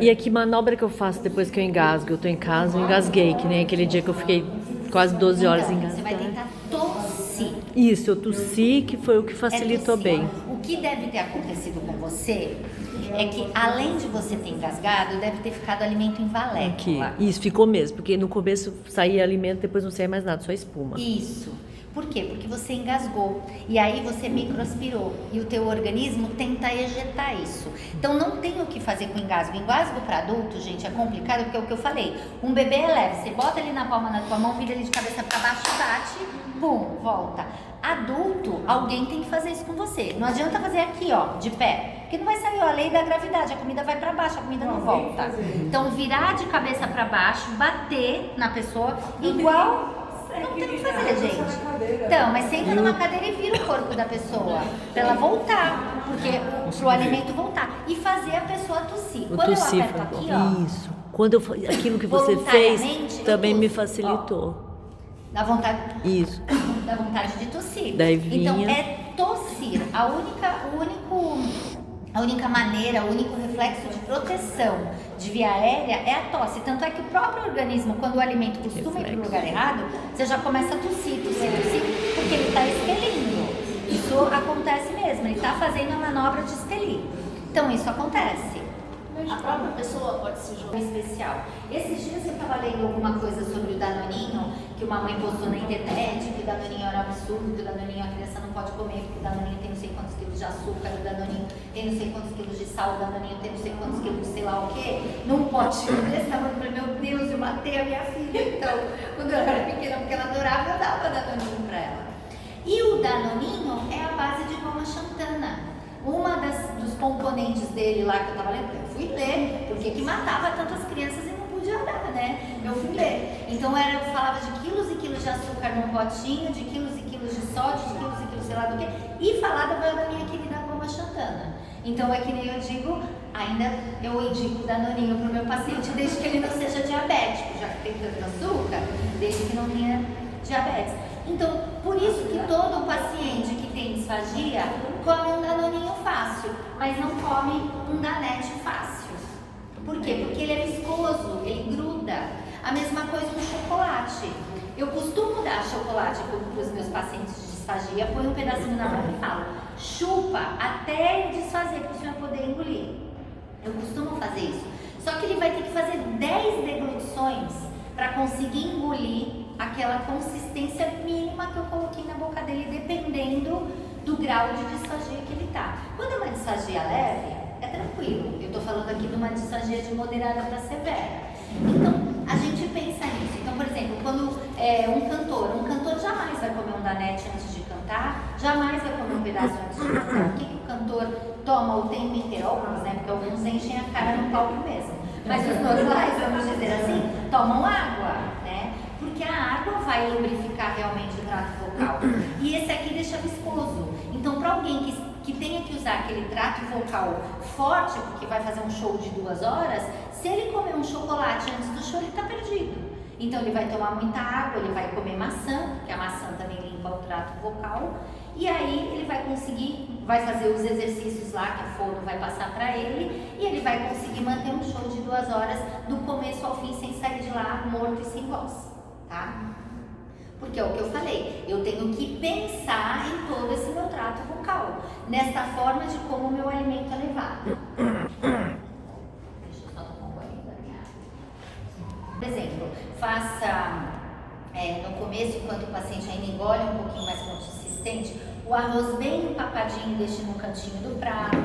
E aqui, manobra que eu faço depois que eu engasgo? Eu tô em casa, eu engasguei, que nem aquele dia que eu fiquei quase 12 horas Então, você vai engasgada. tentar tossir. Isso, eu tossi, que foi o que facilitou tossir. bem. O que deve ter acontecido com você é que, além de você ter engasgado, deve ter ficado alimento em Aqui. valécula. Isso, ficou mesmo, porque no começo saía alimento, depois não saía mais nada, só espuma. Isso. Por quê? Porque você engasgou e aí você microaspirou e o teu organismo tenta ejetar isso. Então não tem o que fazer com engasgo. Engasgo para adulto, gente, é complicado porque é o que eu falei. Um bebê é leve, você bota ele na palma da tua mão, vira ele de cabeça para baixo, bate, bum, volta. Adulto, alguém tem que fazer isso com você. Não adianta fazer aqui, ó, de pé. Porque não vai sair, ó, a lei da gravidade, a comida vai para baixo, a comida não volta. Então virar de cabeça para baixo, bater na pessoa, igual... Não tem o que fazer, gente. Então, mas senta numa cadeira e vira o corpo da pessoa. Pra ela voltar. Porque pro alimento voltar. E fazer a pessoa tossir. Quando eu aperto aqui, ó. Isso. Quando eu, aquilo que você fez também me facilitou. Ó, dá vontade. Isso. Dá vontade de tossir. Daí vinha... Então é tossir. A única maneira, o único reflexo de proteção de via aérea é a tosse. Tanto é que o próprio organismo, quando o alimento costuma ir para o lugar errado, você já começa a tossir, porque ele está expelindo. Isso acontece mesmo, ele está fazendo a manobra de expelir. Então isso acontece. A própria pessoa pode se jogar especial. Esses dias eu estava lendo alguma coisa sobre o Danoninho, que uma mãe postou na internet, que o Danoninho era um absurdo, que o Danoninho a criança não pode comer, porque o Danoninho tem não sei quantos quilos de açúcar, o Danoninho tem não sei quantos quilos de sal, o Danoninho tem não sei quantos quilos de sei lá o quê, num potinho desse tamanho. Eu falei, meu Deus, eu matei a minha filha. Então, quando eu era pequena, porque ela adorava, eu dava Danoninho pra ela. E o Danoninho é a base de goma xantana. Uma dos componentes dele lá que eu tava lendo, eu fui ler, porque que matava tantas crianças e não podia dar, né? Eu fui ler. Então falava de quilos e quilos de açúcar num potinho, de quilos e quilos de sódio, de quilos e quilos sei lá do que, e falava da minha querida goma xantana. Então é que nem eu digo, ainda eu indico o Danoninho pro meu paciente, desde que ele não seja diabético, já que tem tanto açúcar, desde que não tenha diabetes. Então, por isso que todo paciente que tem disfagia come um Danoninho fácil, mas não come um Danette fácil. Por quê? Porque ele é viscoso, ele gruda. A mesma coisa com chocolate. Eu costumo dar chocolate para os meus pacientes de disfagia, põe um pedacinho na boca e falo, chupa até ele desfazer para o senhor poder engolir. Eu costumo fazer isso. Só que ele vai ter que fazer 10 deglutições para conseguir engolir aquela consistência mínima que eu coloquei na boca dele, dependendo do grau de disfagia que ele tá. Quando é uma disfagia leve, é tranquilo. Eu tô falando aqui de uma disfagia de moderada para severa. Então, a gente pensa nisso. Então, por exemplo, quando um cantor jamais vai comer um Danette antes de cantar, jamais vai comer um pedaço antes de cantar. O que o cantor toma o tempo inteiro? Alguns, né? Porque alguns enchem a cara no palco mesmo. Mas os normais, vamos dizer assim, tomam água, né? Porque a água vai lubrificar realmente o trato vocal. E esse aqui deixa viscoso. Então, para alguém que tenha que usar aquele trato vocal forte, porque vai fazer um show de 2 horas, se ele comer um chocolate antes do show, ele está perdido. Então, ele vai tomar muita água, ele vai comer maçã, porque a maçã também limpa o trato vocal. E aí, ele vai conseguir, vai fazer os exercícios lá, que a fono vai passar para ele, e ele vai conseguir manter um show de 2 horas, do começo ao fim, sem sair de lá morto e sem voz. Tá? Porque é o que eu falei, eu tenho que pensar em todo esse meu trato vocal, nesta forma de como o meu alimento é levado. Deixa eu só tomar um banho da minha água. Por exemplo, faça no começo, enquanto o paciente ainda engole um pouquinho mais consistente, o arroz bem empapadinho deixe no cantinho do prato,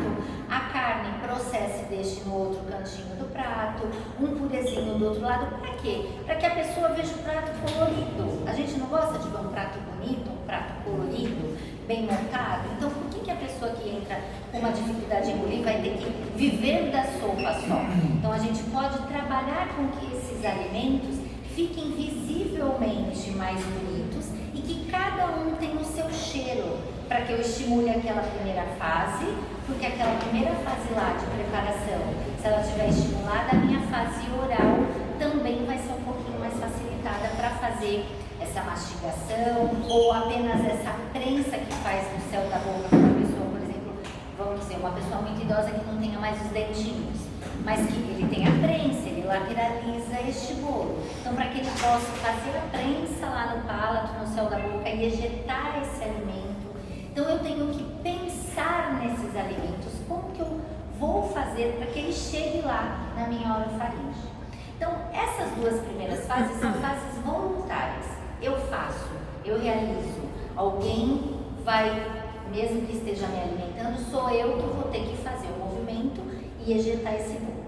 a carne processe e deixe no outro cantinho do prato, um purezinho do outro lado. Para quê? Para que a pessoa veja o prato colorido. A gente não gosta de ver um prato bonito, um prato colorido, bem montado. Então, por que a pessoa que entra com uma dificuldade em engolir vai ter que viver da sopa só? Então, a gente pode trabalhar com que esses alimentos fiquem visivelmente mais bonitos e que cada um tenha o seu cheiro, para que eu estimule aquela primeira fase, porque aquela primeira fase lá de preparação, se ela estiver estimulada, a minha fase oral também vai ser um pouquinho mais facilitada para fazer essa mastigação, ou apenas essa prensa que faz no céu da boca para uma pessoa, por exemplo, vamos dizer, uma pessoa muito idosa que não tenha mais os dentinhos. mas que ele tem a prensa, ele lateraliza este bolo. Então, para que ele possa fazer a prensa lá no palato, no céu da boca e ejetar esse alimento, então eu tenho que pensar nesses alimentos, como que eu vou fazer para que ele chegue lá na minha orofaringe. Então, essas duas primeiras fases são fases voluntárias. Eu faço, eu realizo, alguém vai, mesmo que esteja me alimentando, sou eu que vou ter que fazer o movimento e ejetar esse bolo.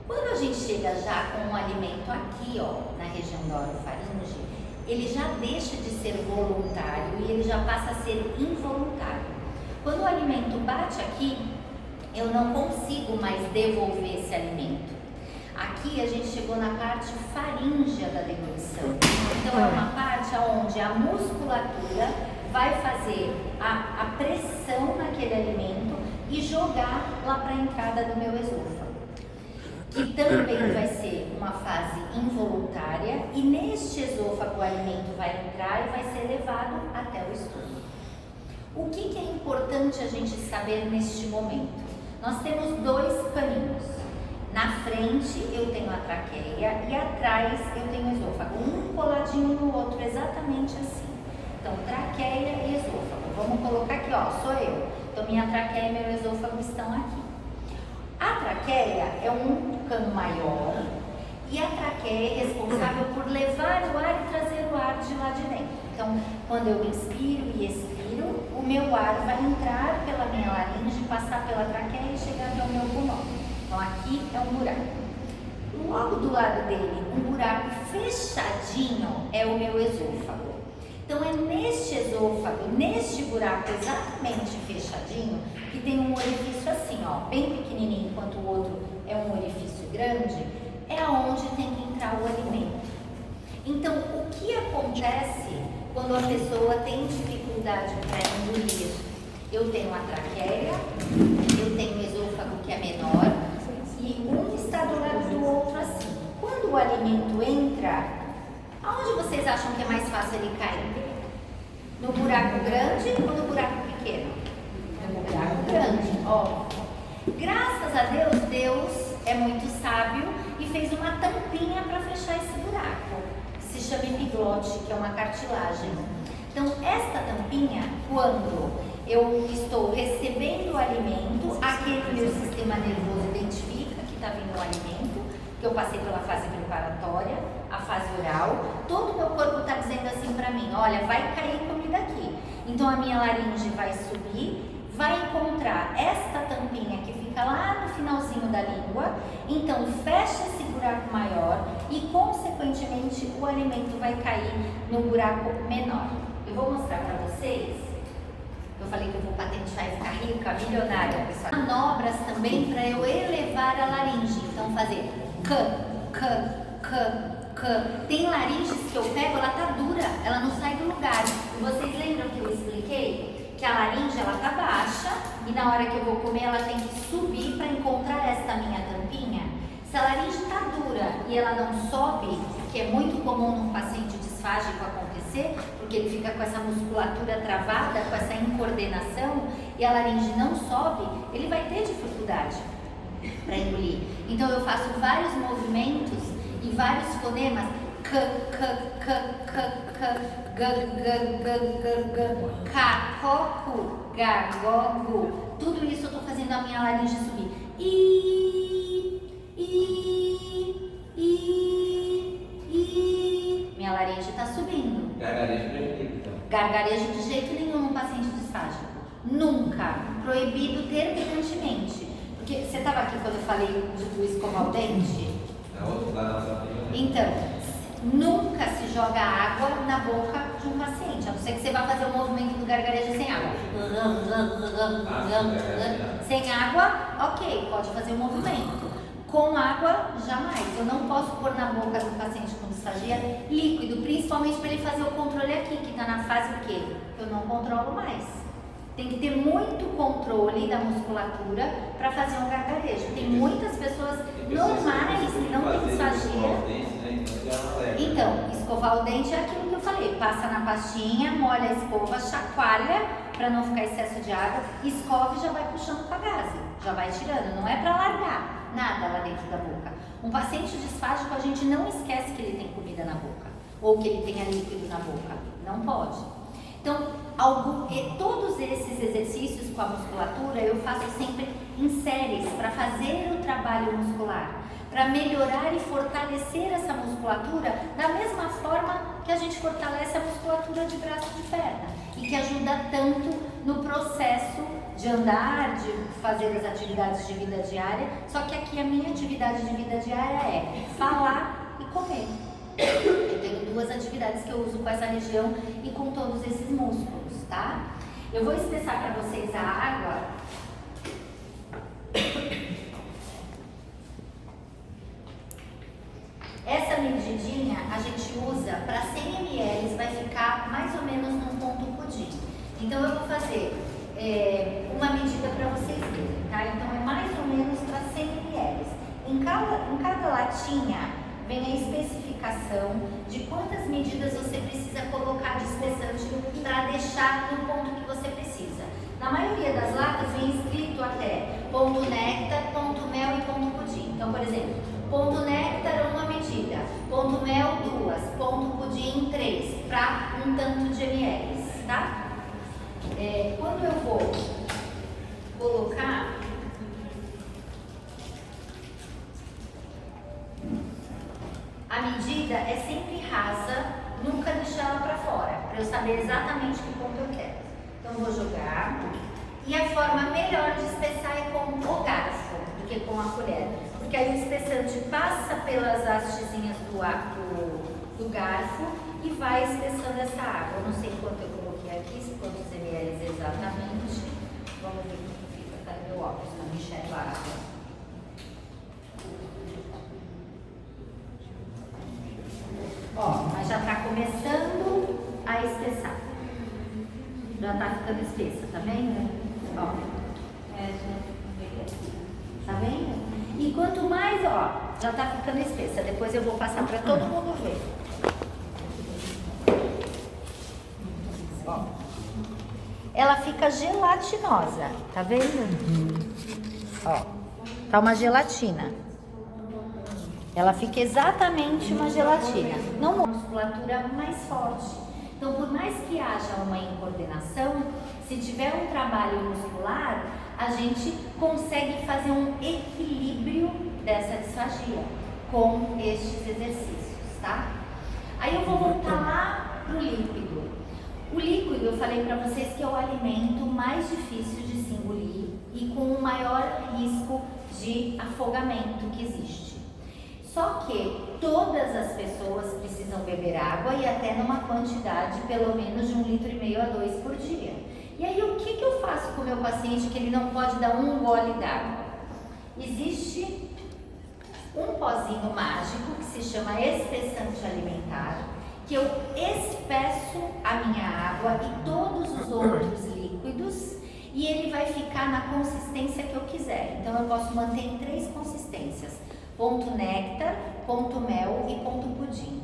Quando a gente chega já com um alimento aqui, ó, na região da orofaringe, ele já deixa de ser voluntário e ele já passa a ser involuntário. Quando o alimento bate aqui, eu não consigo mais devolver esse alimento. Aqui a gente chegou na parte faríngea da deglutição. Então é uma parte onde a musculatura vai fazer a pressão naquele alimento e jogar lá para a entrada do meu esôfago, que também vai ser uma fase involuntária, e neste esôfago o alimento vai entrar e vai ser levado até o estômago. O que é importante a gente saber neste momento? Nós temos dois caminhos. Na frente eu tenho a traqueia e atrás eu tenho o esôfago, um coladinho no outro, exatamente assim. Então, traqueia e esôfago. Vamos colocar aqui, ó, sou eu. Então, minha traqueia e meu esôfago estão aqui. A traqueia é um cano maior e a traqueia é responsável por levar o ar e trazer o ar de lá de dentro. Então, quando eu inspiro e expiro, o meu ar vai entrar pela minha laringe, passar pela traqueia e chegar até o meu pulmão. Então, aqui é um buraco. Logo do lado dele, um buraco fechadinho é o meu esôfago. Então, é neste esôfago, neste buraco exatamente fechadinho, que tem um orifício assim, ó, bem pequenininho, enquanto o outro é um orifício grande, é onde tem que entrar o alimento. Então, o que acontece quando a pessoa tem dificuldade para engolir? Eu tenho a traqueia, eu tenho o esôfago que é menor, e um está do lado do outro assim. Quando o alimento entra, aonde vocês acham que é mais fácil ele cair? No buraco grande ou no buraco pequeno? No buraco grande, ó. Graças a Deus, Deus é muito sábio e fez uma tampinha para fechar esse buraco, que se chama epiglote, que é uma cartilagem. Então, esta tampinha, quando eu estou recebendo o alimento, aquele meu sistema nervoso identifica que está vindo o alimento, que eu passei pela fase preparatória, a fase oral, todo o meu corpo está dizendo assim para mim, olha, vai cair comida aqui. Então a minha laringe vai subir, vai encontrar esta tampinha que fica lá no finalzinho da língua, então fecha esse buraco maior e consequentemente o alimento vai cair no buraco menor. Eu vou mostrar para vocês. Eu falei que eu vou patentear e ficar rica, milionária, pessoal. Manobras também para eu elevar a laringe. Então fazer Tem laringes que eu pego, ela tá dura, ela não sai do lugar. E vocês lembram que eu expliquei? Que a laringe, ela tá baixa e na hora que eu vou comer, ela tem que subir para encontrar esta minha tampinha. Se a laringe tá dura e ela não sobe, que é muito comum num paciente disfágico acontecer, porque ele fica com essa musculatura travada, com essa incoordenação, e a laringe não sobe, ele vai ter dificuldade para engolir. Então eu faço vários movimentos e vários fonemas, coco, gagogo, tudo isso eu tô fazendo a minha laringe subir. Minha laringe tá subindo. Gargarejo prejudica, então. Gargarejo de jeito nenhum no paciente disfágico. Nunca. Proibido terminantemente. Porque você estava aqui quando eu falei do escovar o dente? Na outra, lá na nossa frente. Então, nunca se joga água na boca de um paciente, a não ser que você vá fazer o movimento do gargarejo sem água. Sem água, ok, pode fazer o movimento. Com água, jamais. Eu não posso pôr na boca do paciente com disfagia líquido, principalmente para ele fazer o controle aqui, que está na fase o quê? Que eu não controlo mais. Tem que ter muito controle da musculatura para fazer um gargarejo. Tem muitas pessoas normais que não têm disfagia. Então, escovar o dente é aquilo que eu falei. Passa na pastinha, molha a escova, chacoalha para não ficar excesso de água, escova e já vai puxando com a gaze. Já vai tirando, não é para largar. nada lá dentro da boca. Um paciente disfágico, a gente não esquece que ele tem comida na boca ou que ele tenha líquido na boca. Não pode. Então, todos esses exercícios com a musculatura eu faço sempre em séries para fazer o trabalho muscular, para melhorar e fortalecer essa musculatura da mesma forma que a gente fortalece a musculatura de braço e de perna e que ajuda tanto no processo de andar, de fazer as atividades de vida diária. Só que aqui a minha atividade de vida diária é falar e comer. Eu tenho 2 atividades que eu uso com essa região e com todos esses músculos, tá? Eu vou espessar para vocês a água. Essa medidinha a gente usa para 100 ml, vai ficar mais ou menos num ponto pudim. Então eu vou fazer uma medida para vocês verem, tá? Então é mais ou menos para 100 ml. Em cada latinha vem a especificação de quantas medidas você precisa colocar de espessante para deixar no ponto que você precisa. Na maioria das latas vem escrito até ponto néctar, ponto mel e ponto pudim. Então, por exemplo, ponto néctar 1 medida, ponto mel 2, ponto pudim 3, para um tanto de ml, tá? Quando eu vou colocar, a medida é sempre rasa, nunca deixar ela para fora, para eu saber exatamente que ponto eu quero. Então vou jogar, e a forma melhor de espessar é com o garfo do que com a colher, porque aí o espessante passa pelas hastezinhas do garfo e vai espessando essa água. Eu não sei quanto eu coloquei aqui, quantos ml exatamente. Vamos ver como fica. Cadê meu óculos? Não enxergo a água. Ó, mas já tá começando a espessar. Já tá ficando espessa, tá vendo? Ó. Tá vendo? E quanto mais, ó, já tá ficando espessa. Depois eu vou passar para todo mundo ver. Ó. Ela fica gelatinosa, tá vendo? Ó, tá uma gelatina. Ela fica exatamente uma gelatina. Não uma musculatura mais forte. Então, por mais que haja uma incoordenação, se tiver um trabalho muscular, a gente consegue fazer um equilíbrio dessa disfagia com estes exercícios, tá? Aí eu vou voltar lá pro líquido. O líquido, eu falei para vocês que é o alimento mais difícil de se engolir e com o maior risco de afogamento que existe. Só que todas as pessoas precisam beber água e até numa quantidade pelo menos de 1,5 litro a 2 por dia. E aí o que eu faço com o meu paciente que ele não pode dar um gole d'água? Existe um pozinho mágico que se chama espessante alimentar, que eu espesso a minha água e todos os outros líquidos e ele vai ficar na consistência que eu quiser. Então eu posso manter em 3 consistências: ponto néctar, ponto mel e ponto pudim.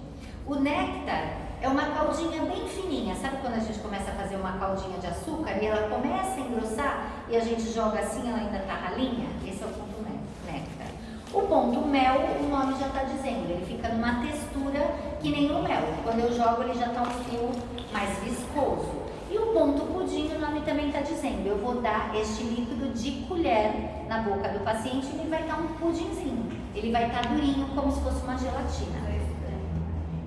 O néctar é uma caldinha bem fininha, sabe quando a gente começa a fazer uma caldinha de açúcar e ela começa a engrossar e a gente joga assim, ela ainda tá ralinha? Esse é o ponto néctar. O ponto mel, o nome já está dizendo, ele fica numa textura que nem o mel. Quando eu jogo ele já está um fio mais viscoso. E o ponto pudim, o nome também está dizendo, eu vou dar este líquido de colher na boca do paciente e ele vai estar um pudinzinho. Ele vai estar durinho, como se fosse uma gelatina.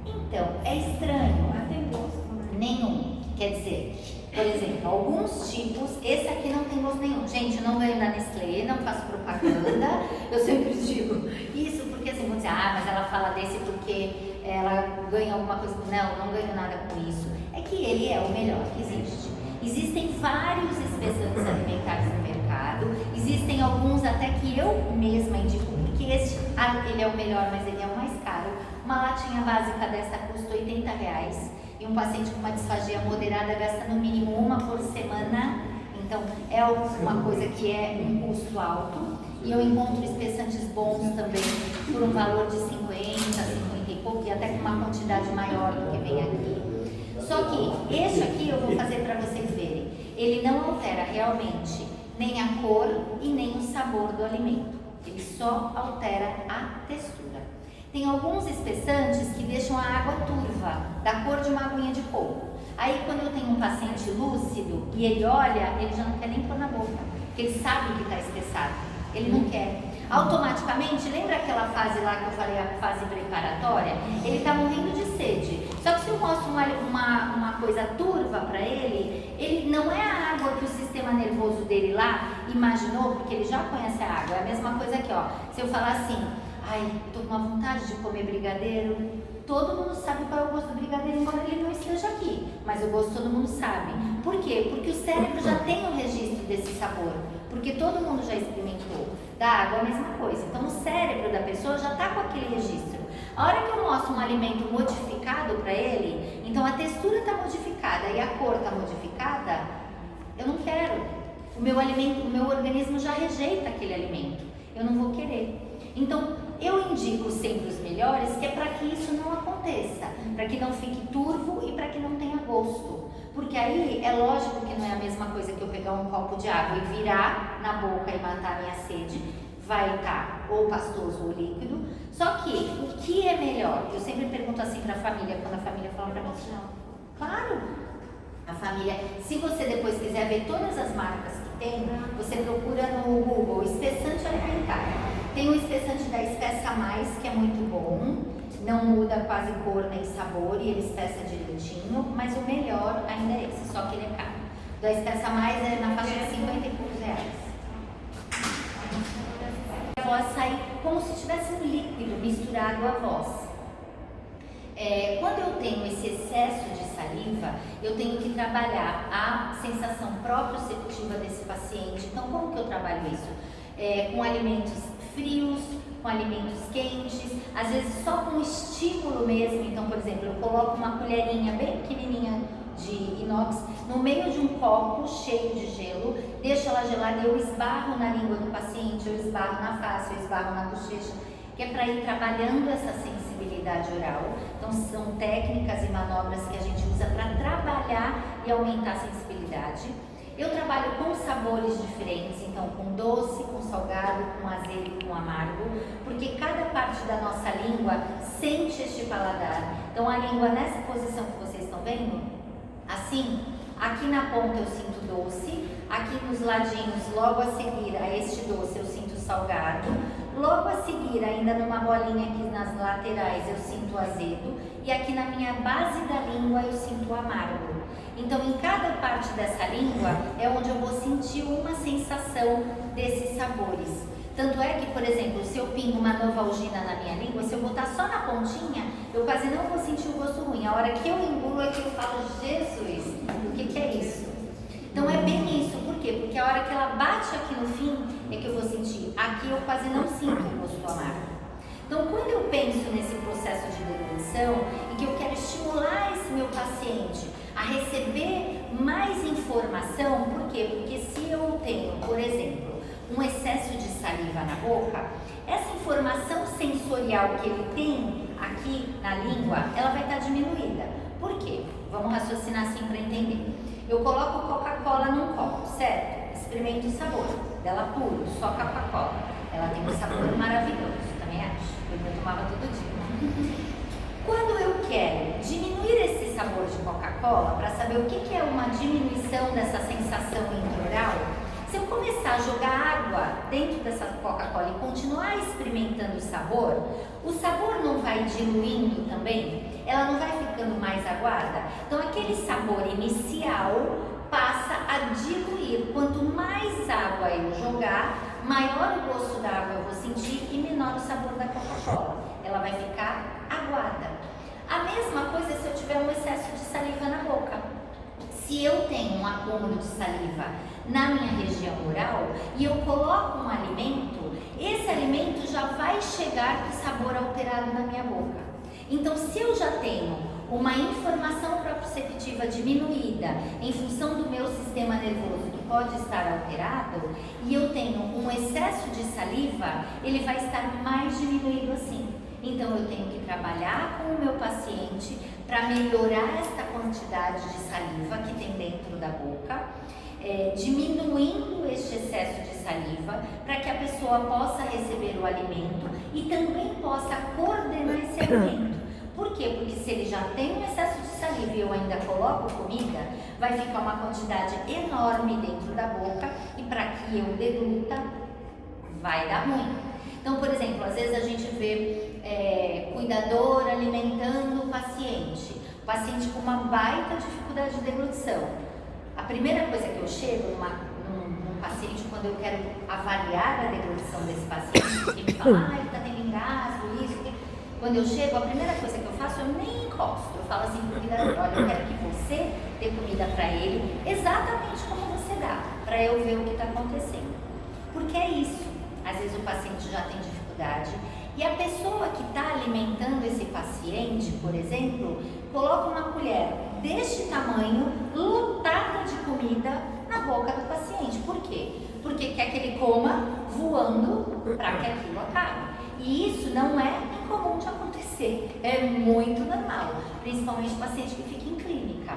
Então, é estranho. Não tem gosto, né? Nenhum. Quer dizer, por exemplo, alguns tipos, esse aqui não tem gosto nenhum. Gente, eu não ganho da Nestlé, não faço propaganda. Eu sempre digo isso porque assim, vão dizer, mas ela fala desse porque ela ganha alguma coisa. Não ganho nada com isso. É que ele é o melhor que existe. Existem vários espessantes alimentares no mercado, existem alguns até que eu mesma indico, porque ele é o melhor, mas ele é o mais caro. Uma latinha básica dessa custa R$80 e um paciente com uma disfagia moderada gasta no mínimo 1 por semana. Então é uma coisa que é um custo alto e eu encontro espessantes bons também por um valor de 50 e pouco e até com uma quantidade maior do que vem aqui. Só que este aqui eu vou fazer para vocês verem. Ele não altera realmente nem a cor e nem o sabor do alimento. ele só altera a textura. Tem alguns espessantes que deixam a água turva, da cor de uma aguinha de coco. Aí quando eu tenho um paciente lúcido e ele olha, ele já não quer nem pôr na boca, porque ele sabe que está espessado, ele não quer. Automaticamente, lembra aquela fase lá que eu falei, a fase preparatória? Ele está morrendo de sede. Só que se eu mostro uma coisa turva para ele, ele não é a água que o sistema nervoso dele lá imaginou, porque ele já conhece a água. É a mesma coisa aqui, ó. Se eu falar assim, ai, tô com uma vontade de comer brigadeiro, todo mundo sabe qual é o gosto do brigadeiro, embora ele não esteja aqui, mas o gosto todo mundo sabe. Por quê? Porque o cérebro já tem o registro desse sabor, porque todo mundo já experimentou. Da água a mesma coisa. Então o cérebro da pessoa já está com aquele registro. A hora que eu mostro um alimento modificado para ele, então a textura está modificada e a cor está modificada, eu não quero. O meu organismo já rejeita aquele alimento. Eu não vou querer. Então, eu indico sempre os melhores, que é para que isso não aconteça, para que não fique turvo e para que não tenha gosto. Porque aí é lógico que não é a mesma coisa que eu pegar um copo de água e virar na boca e matar a minha sede. Vai estar ou pastoso ou líquido. Só que o que é melhor? Eu sempre pergunto assim para a família, quando a família fala para mim assim, claro, a família, se você depois quiser ver todas as marcas que tem, você procura no Google espessante alimentar. Tem o espessante da Espessa Mais, que é muito bom, não muda quase cor nem sabor e ele espessa direitinho, mas o melhor ainda é esse, só que ele é caro. Da Espessa Mais é na faixa de 50 e poucos reais. A voz sai como se tivesse um líquido misturado à voz. Quando eu tenho esse excesso de saliva, eu tenho que trabalhar a sensação proprioceptiva desse paciente. Então, como que eu trabalho isso? Com alimentos frios, com alimentos quentes, às vezes só com estímulo mesmo. Então, por exemplo, eu coloco uma colherinha bem pequenininha de inox no meio de um copo cheio de gelo, deixo ela gelada e eu esbarro na língua do paciente, eu esbarro na face, eu esbarro na bochecha, que é para ir trabalhando essa sensibilidade oral. Então, são técnicas e manobras que a gente usa para trabalhar e aumentar a sensibilidade. Eu trabalho com sabores diferentes, então com doce, com salgado, com azedo e com amargo, porque cada parte da nossa língua sente este paladar. Então a língua nessa posição que vocês estão vendo, assim, aqui na ponta eu sinto doce, aqui nos ladinhos, logo a seguir a este doce eu sinto salgado, logo a seguir, ainda numa bolinha aqui nas laterais eu sinto azedo e aqui na minha base da língua eu sinto amargo. Então, em cada parte dessa língua é onde eu vou sentir uma sensação desses sabores. Tanto é que, por exemplo, se eu pingo uma novalgina na minha língua, se eu botar só na pontinha, eu quase não vou sentir o gosto ruim. A hora que eu engulo é que eu falo, Jesus, o que é isso? Então, é bem isso. Por quê? Porque a hora que ela bate aqui no fim é que eu vou sentir. Aqui eu quase não sinto o gosto amargo. Então, quando eu penso nesse processo de deglutição e que eu quero estimular esse meu paciente a receber mais informação, por quê? Porque se eu tenho, por exemplo, um excesso de saliva na boca, essa informação sensorial que ele tem aqui na língua, ela vai estar diminuída. Por quê? Vamos raciocinar assim para entender. Eu coloco Coca-Cola num copo, certo? Experimento o sabor dela puro, só Coca-Cola. Ela tem um sabor maravilhoso, também acho. Eu tomava todo dia. Quando eu quero diminuir esse sabor de Coca-Cola, para saber o que é uma diminuição dessa sensação intraoral, se eu começar a jogar água dentro dessa Coca-Cola e continuar experimentando o sabor não vai diluindo também? Ela não vai ficando mais aguada? Então aquele sabor inicial passa a diluir. Quanto mais água eu jogar, maior o gosto da água eu vou sentir e menor o sabor da Coca-Cola. Ela vai ficar aguada. A mesma coisa se eu tiver um excesso de saliva na boca. Se eu tenho um acúmulo de saliva na minha região oral e eu coloco um alimento, esse alimento já vai chegar com sabor alterado na minha boca. Então, se eu já tenho uma informação proprioceptiva diminuída em função do meu sistema nervoso que pode estar alterado e eu tenho um excesso de saliva, ele vai estar mais diminuído assim. Então eu tenho que trabalhar com o meu paciente para melhorar esta quantidade de saliva que tem dentro da boca. diminuindo este excesso de saliva para que a pessoa possa receber o alimento e também possa coordenar esse alimento. Por quê? Porque se ele já tem um excesso de saliva e eu ainda coloco comida, vai ficar uma quantidade enorme dentro da boca e para que eu degluta, vai dar ruim. Então, por exemplo, às vezes a gente vê cuidador alimentando o paciente com uma baita dificuldade de deglutição. A primeira coisa que eu chego num paciente, quando eu quero avaliar a deglutição desse paciente, porque me fala, ele está tendo engasgo, isso, aquilo. Quando eu chego, a primeira coisa que eu faço, eu nem encosto. Eu falo assim pro cuidador, olha, eu quero que você dê comida para ele exatamente como você dá, para eu ver o que está acontecendo. Porque é isso. Às vezes o paciente já tem dificuldade e a pessoa que está alimentando esse paciente, por exemplo, coloca uma colher deste tamanho, lotada de comida, na boca do paciente. Por quê? Porque quer que ele coma voando para que aquilo acabe. E isso não é incomum de acontecer, é muito normal, principalmente paciente que fica em clínica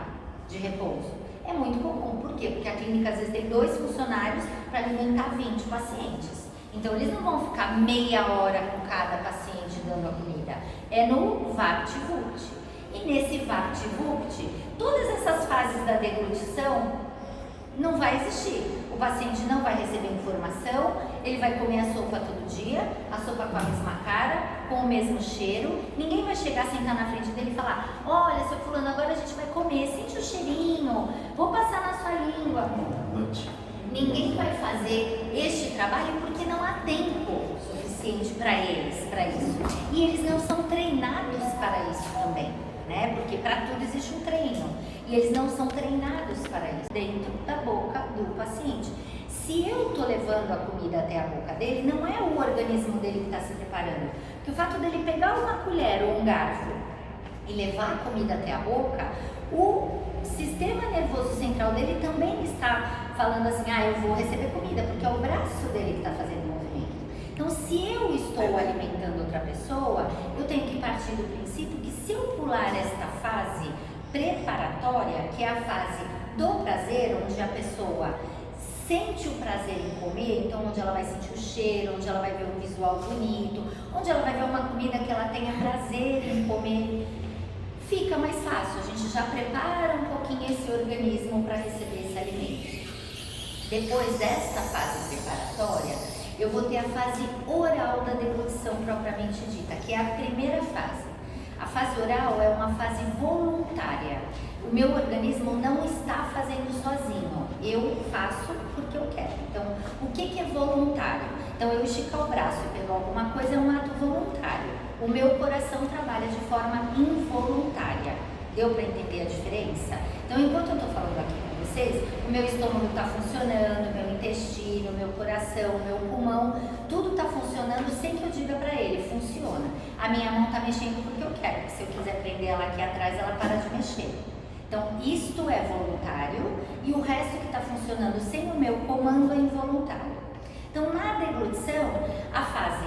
de repouso. É muito comum, por quê? Porque a clínica às vezes tem 2 funcionários para alimentar 20 pacientes. Então eles não vão ficar meia hora com cada paciente dando a comida, é no VAPT-VUPT. E nesse VAPT-VUPT, todas essas fases da deglutição não vai existir. O paciente não vai receber informação, ele vai comer a sopa todo dia, a sopa com a mesma cara, com o mesmo cheiro. Ninguém vai chegar, sentar na frente dele e falar, olha, seu fulano, agora a gente vai comer, sente o cheirinho, vou passar na sua língua. Ninguém vai fazer este trabalho porque não há tempo suficiente para eles, para isso. E eles não são treinados para isso também, né? Porque para tudo existe um treino. E eles não são treinados para isso dentro da boca do paciente. Se eu estou levando a comida até a boca dele, não é o organismo dele que está se preparando. Porque o fato dele pegar uma colher ou um garfo e levar a comida até a boca, o sistema nervoso central dele também está falando assim, eu vou receber comida, porque é o braço dele que está fazendo o movimento. Então, se eu estou alimentando outra pessoa, eu tenho que partir do princípio que se eu pular esta fase preparatória, que é a fase do prazer, onde a pessoa sente o prazer em comer, então onde ela vai sentir o cheiro, onde ela vai ver um visual bonito, onde ela vai ver uma comida que ela tenha prazer em comer, fica mais fácil, a gente já prepara um pouquinho esse organismo para receber esse alimento. Depois desta fase preparatória, eu vou ter a fase oral da deglutição propriamente dita, que é a primeira fase. A fase oral é uma fase voluntária. O meu organismo não está fazendo sozinho, eu faço porque eu quero. Então, o que é voluntário? Então, eu esticar o braço e pegar alguma coisa é um ato voluntário. O meu coração trabalha de forma involuntária. Deu para entender a diferença? Então, enquanto eu estou falando aqui com vocês, o meu estômago está funcionando, o meu intestino, o meu coração, o meu pulmão, tudo está funcionando sem que eu diga para ele, funciona. A minha mão está mexendo porque eu quero, porque se eu quiser prender ela aqui atrás, ela para de mexer. Então, isto é voluntário e o resto que está funcionando sem o meu comando é involuntário. Então, na deglutição, a fase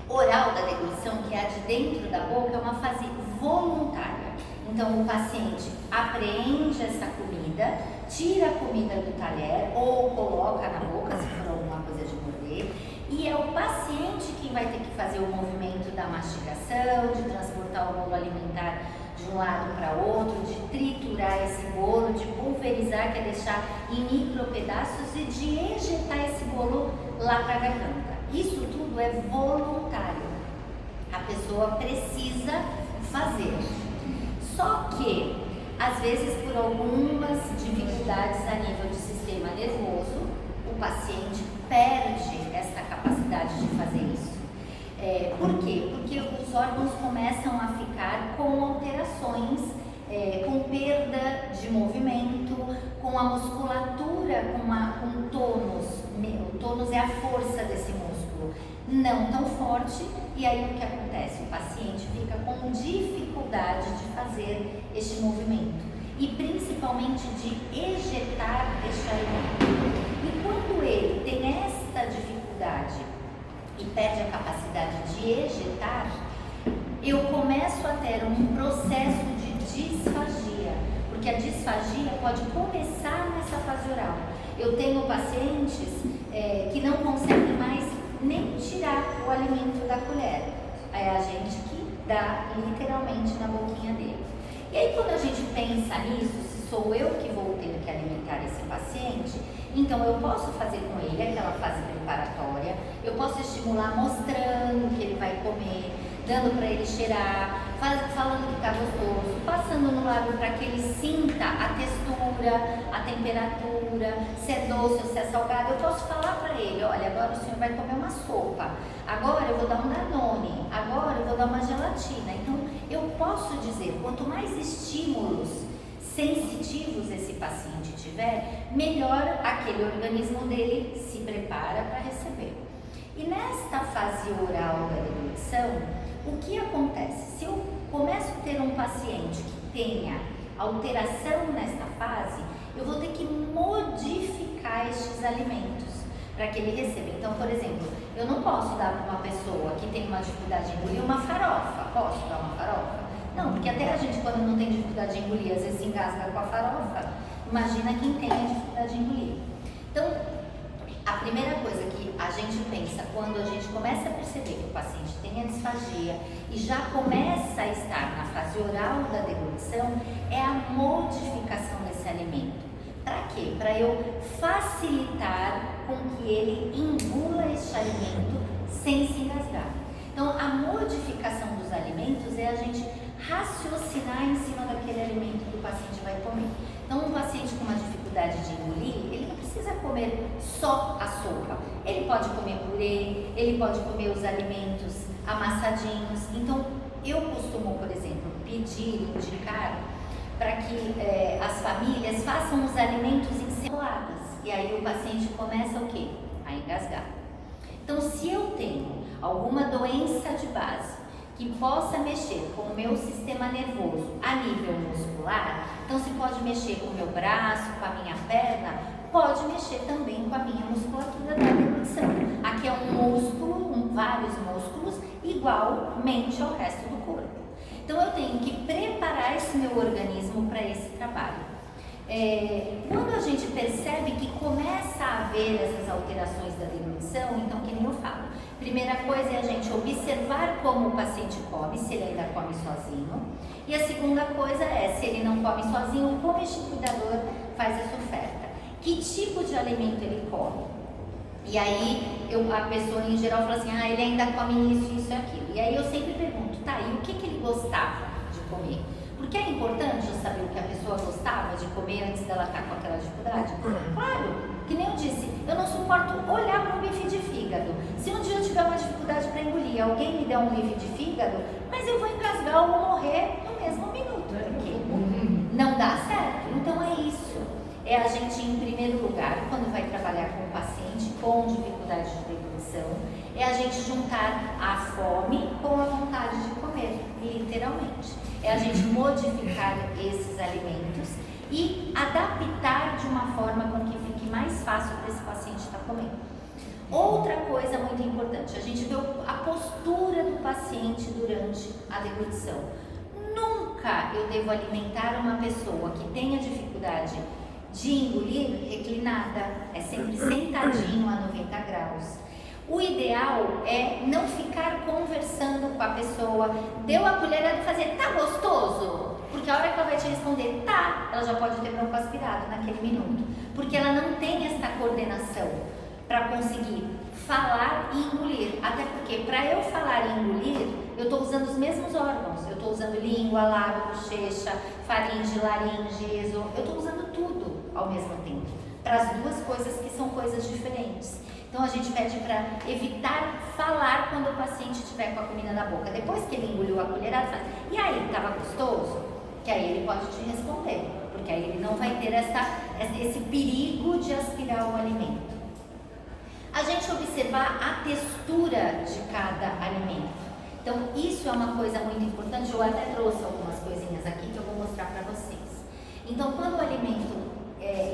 oral da deglutição, que é a de dentro da boca, é uma fase voluntária. Então, o paciente apreende essa comida, tira a comida do talher ou coloca na boca, se for alguma coisa de morder, e é o paciente quem vai ter que fazer o movimento da mastigação, de transportar o bolo alimentar de um lado para outro, de triturar esse bolo, de pulverizar, que é deixar em micropedaços, e de ejetar esse bolo lá para a garganta. Isso tudo é voluntário. A pessoa precisa fazer. Só que, às vezes, por algumas dificuldades a nível do sistema nervoso, o paciente perde essa capacidade de fazer isso. Por quê? Porque os órgãos começam a ficar com alterações, com perda de movimento, com a musculatura, com tônus. O tônus é a força desse músculo, não tão forte, e aí o que acontece? O paciente fica com dificuldade de fazer este movimento e principalmente de ejetar este alimento. E quando ele tem esta dificuldade e perde a capacidade de ejetar, eu começo a ter um processo de disfagia, porque a disfagia pode começar nessa fase oral. Eu tenho pacientes que não conseguem mais nem tirar o alimento da colher. É a gente que dá literalmente na boquinha dele. E aí quando a gente pensa nisso, se sou eu que vou ter que alimentar esse paciente, então eu posso fazer com ele aquela fase preparatória, eu posso estimular mostrando o que ele vai comer, dando para ele cheirar, falando que está gostoso, passando no lábio para que ele sinta a textura, a temperatura, se é doce ou se é salgado. Eu posso falar para ele, olha, agora o senhor vai comer uma sopa, agora eu vou dar um Danone, agora eu vou dar uma gelatina. Então eu posso dizer, quanto mais estímulos sensitivos esse paciente tiver, melhor aquele organismo dele se prepara para receber. E nesta fase oral da deglutição, o que acontece? Se eu começo a ter um paciente que tenha alteração nesta fase, eu vou ter que modificar estes alimentos para que ele receba. Então, por exemplo, eu não posso dar para uma pessoa que tem uma dificuldade de engolir uma farofa. Posso dar uma farofa? Não, porque até a gente, quando não tem dificuldade de engolir, às vezes se engasga com a farofa. Imagina quem tem a dificuldade de engolir. Então, a primeira coisa que a gente pensa quando a gente começa a perceber que o paciente tem a disfagia e já começa a estar na fase oral da deglutição é a modificação desse alimento. Para quê? Para eu facilitar com que ele engula este alimento sem se engasgar. Então, a modificação dos alimentos é a gente raciocinar em cima daquele alimento que o paciente vai comer. Então, um paciente com uma dificuldade de engolir, ele não precisa comer só a sopa. Ele pode comer purê, ele pode comer os alimentos amassadinhos. Então, eu costumo, por exemplo, pedir, indicar para que as famílias façam os alimentos em saladas. E aí o paciente começa o quê? A engasgar. Então, se eu tenho alguma doença de base que possa mexer com o meu sistema nervoso a nível muscular, então se pode mexer com o meu braço, com a minha perna, pode mexer também com a minha musculatura da deglutição. Aqui é um músculo, vários músculos, igualmente ao resto do corpo. Então eu tenho que preparar esse meu organismo para esse trabalho. Quando a gente percebe que começa a haver essas alterações da deglutição, então que nem eu falo, primeira coisa é a gente observar como o paciente come, se ele ainda come sozinho, e a segunda coisa é, se ele não come sozinho, como este cuidador faz essa oferta, que tipo de alimento ele come. E aí a pessoa em geral fala assim, ele ainda come isso, isso e aquilo. E aí eu sempre pergunto, tá, e o que ele gostava de comer? Porque é importante eu saber o que a pessoa gostava de comer antes dela estar com aquela dificuldade? Claro, que nem eu disse, eu não suporto olhar para um bife de fígado. Se um dia eu tiver uma dificuldade para engolir, alguém me der um bife de fígado, mas eu vou engasgar ou vou morrer no mesmo minuto, porque não dá certo. Então é isso, é a gente em primeiro lugar, quando vai trabalhar com o paciente com dificuldade de deglutição, é a gente juntar a fome com a vontade de comer, literalmente. É a gente modificar esses alimentos e adaptar de uma forma com que fique mais fácil para esse paciente estar comendo. Outra coisa muito importante, a gente vê a postura do paciente durante a deglutição. Nunca eu devo alimentar uma pessoa que tenha dificuldade de engolir reclinada, é sempre sentadinho a 90 graus. O ideal é não ficar conversando com a pessoa, deu a colherada e fazer, tá gostoso? Porque a hora que ela vai te responder, tá, ela já pode ter broncoaspirado naquele minuto. Porque ela não tem essa coordenação para conseguir falar e engolir. Até porque para eu falar e engolir, eu estou usando os mesmos órgãos. Eu estou usando língua, lábio, bochecha, faringe, laringe, eu estou usando tudo ao mesmo tempo. Para as duas coisas que são coisas diferentes. Então a gente pede para evitar falar quando o paciente estiver com a comida na boca. Depois que ele engoliu a colherada, fala, e aí, estava gostoso? Que aí ele pode te responder, porque aí ele não vai ter esse perigo de aspirar o alimento. A gente observar a textura de cada alimento. Então isso é uma coisa muito importante, eu até trouxe algumas coisinhas aqui que eu vou mostrar para vocês. Então quando o alimento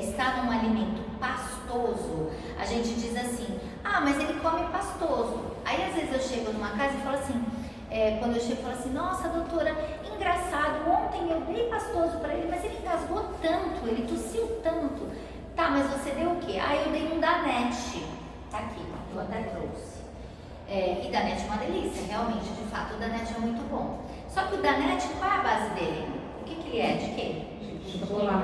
está num alimento pastoso, a gente diz assim, mas ele come pastoso. Aí às vezes eu chego numa casa e falo assim, quando eu chego e falo assim, nossa doutora, engraçado, ontem eu dei pastoso para ele, mas ele engasgou tanto, ele tossiu tanto. Tá, mas você deu o quê? Ah, eu dei um Danette. Tá aqui, eu até trouxe. E Danette é uma delícia, realmente, de fato, o Danette é muito bom. Só que o Danette, qual é a base dele? O que ele é? De quê?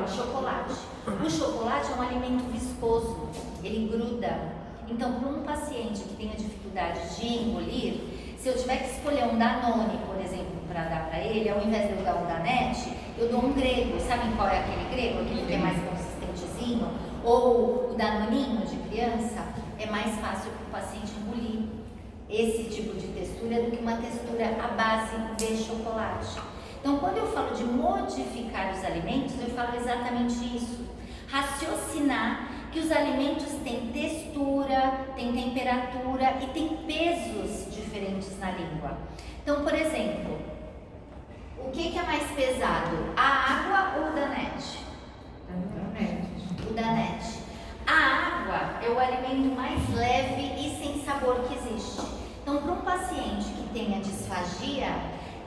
Chocolate. O chocolate é um alimento viscoso, ele gruda. Então, para um paciente que tenha dificuldade de engolir, se eu tiver que escolher um Danone, por exemplo, para dar para ele, ao invés de eu dar um Danette, eu dou um grego. Sabem qual é aquele grego? Aquele que é mais consistentezinho? Ou o Danoninho de criança? É mais fácil para o paciente engolir esse tipo de textura do que uma textura à base de chocolate. Então, quando eu falo de modificar os alimentos, eu falo exatamente isso. Raciocinar que os alimentos têm textura, têm temperatura e têm pesos diferentes na língua. Então, por exemplo, o que é mais pesado? A água ou o Danette? O Danette. A água é o alimento mais leve e sem sabor que existe. Então, para um paciente que tenha disfagia,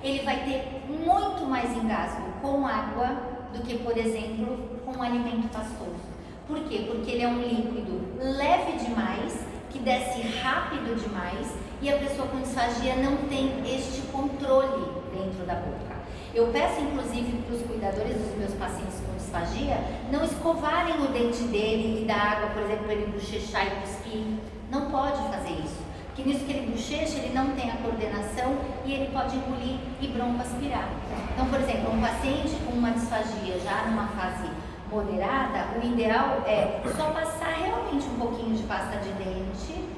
ele vai ter muito mais engasgo com água do que, por exemplo, com um alimento pastoso. Por quê? Porque ele é um líquido leve demais, que desce rápido demais e a pessoa com disfagia não tem este controle dentro da boca. Eu peço, inclusive, para os cuidadores dos meus pacientes com disfagia não escovarem o dente dele e dar água, por exemplo, para ele bochechar e cuspir. Não pode fazer isso. Porque nisso que ele bochecha, ele não tem a coordenação e ele pode engolir e broncoaspirar. Então, por exemplo, um paciente com uma disfagia já numa fase moderada, o ideal é só passar realmente um pouquinho de pasta de dente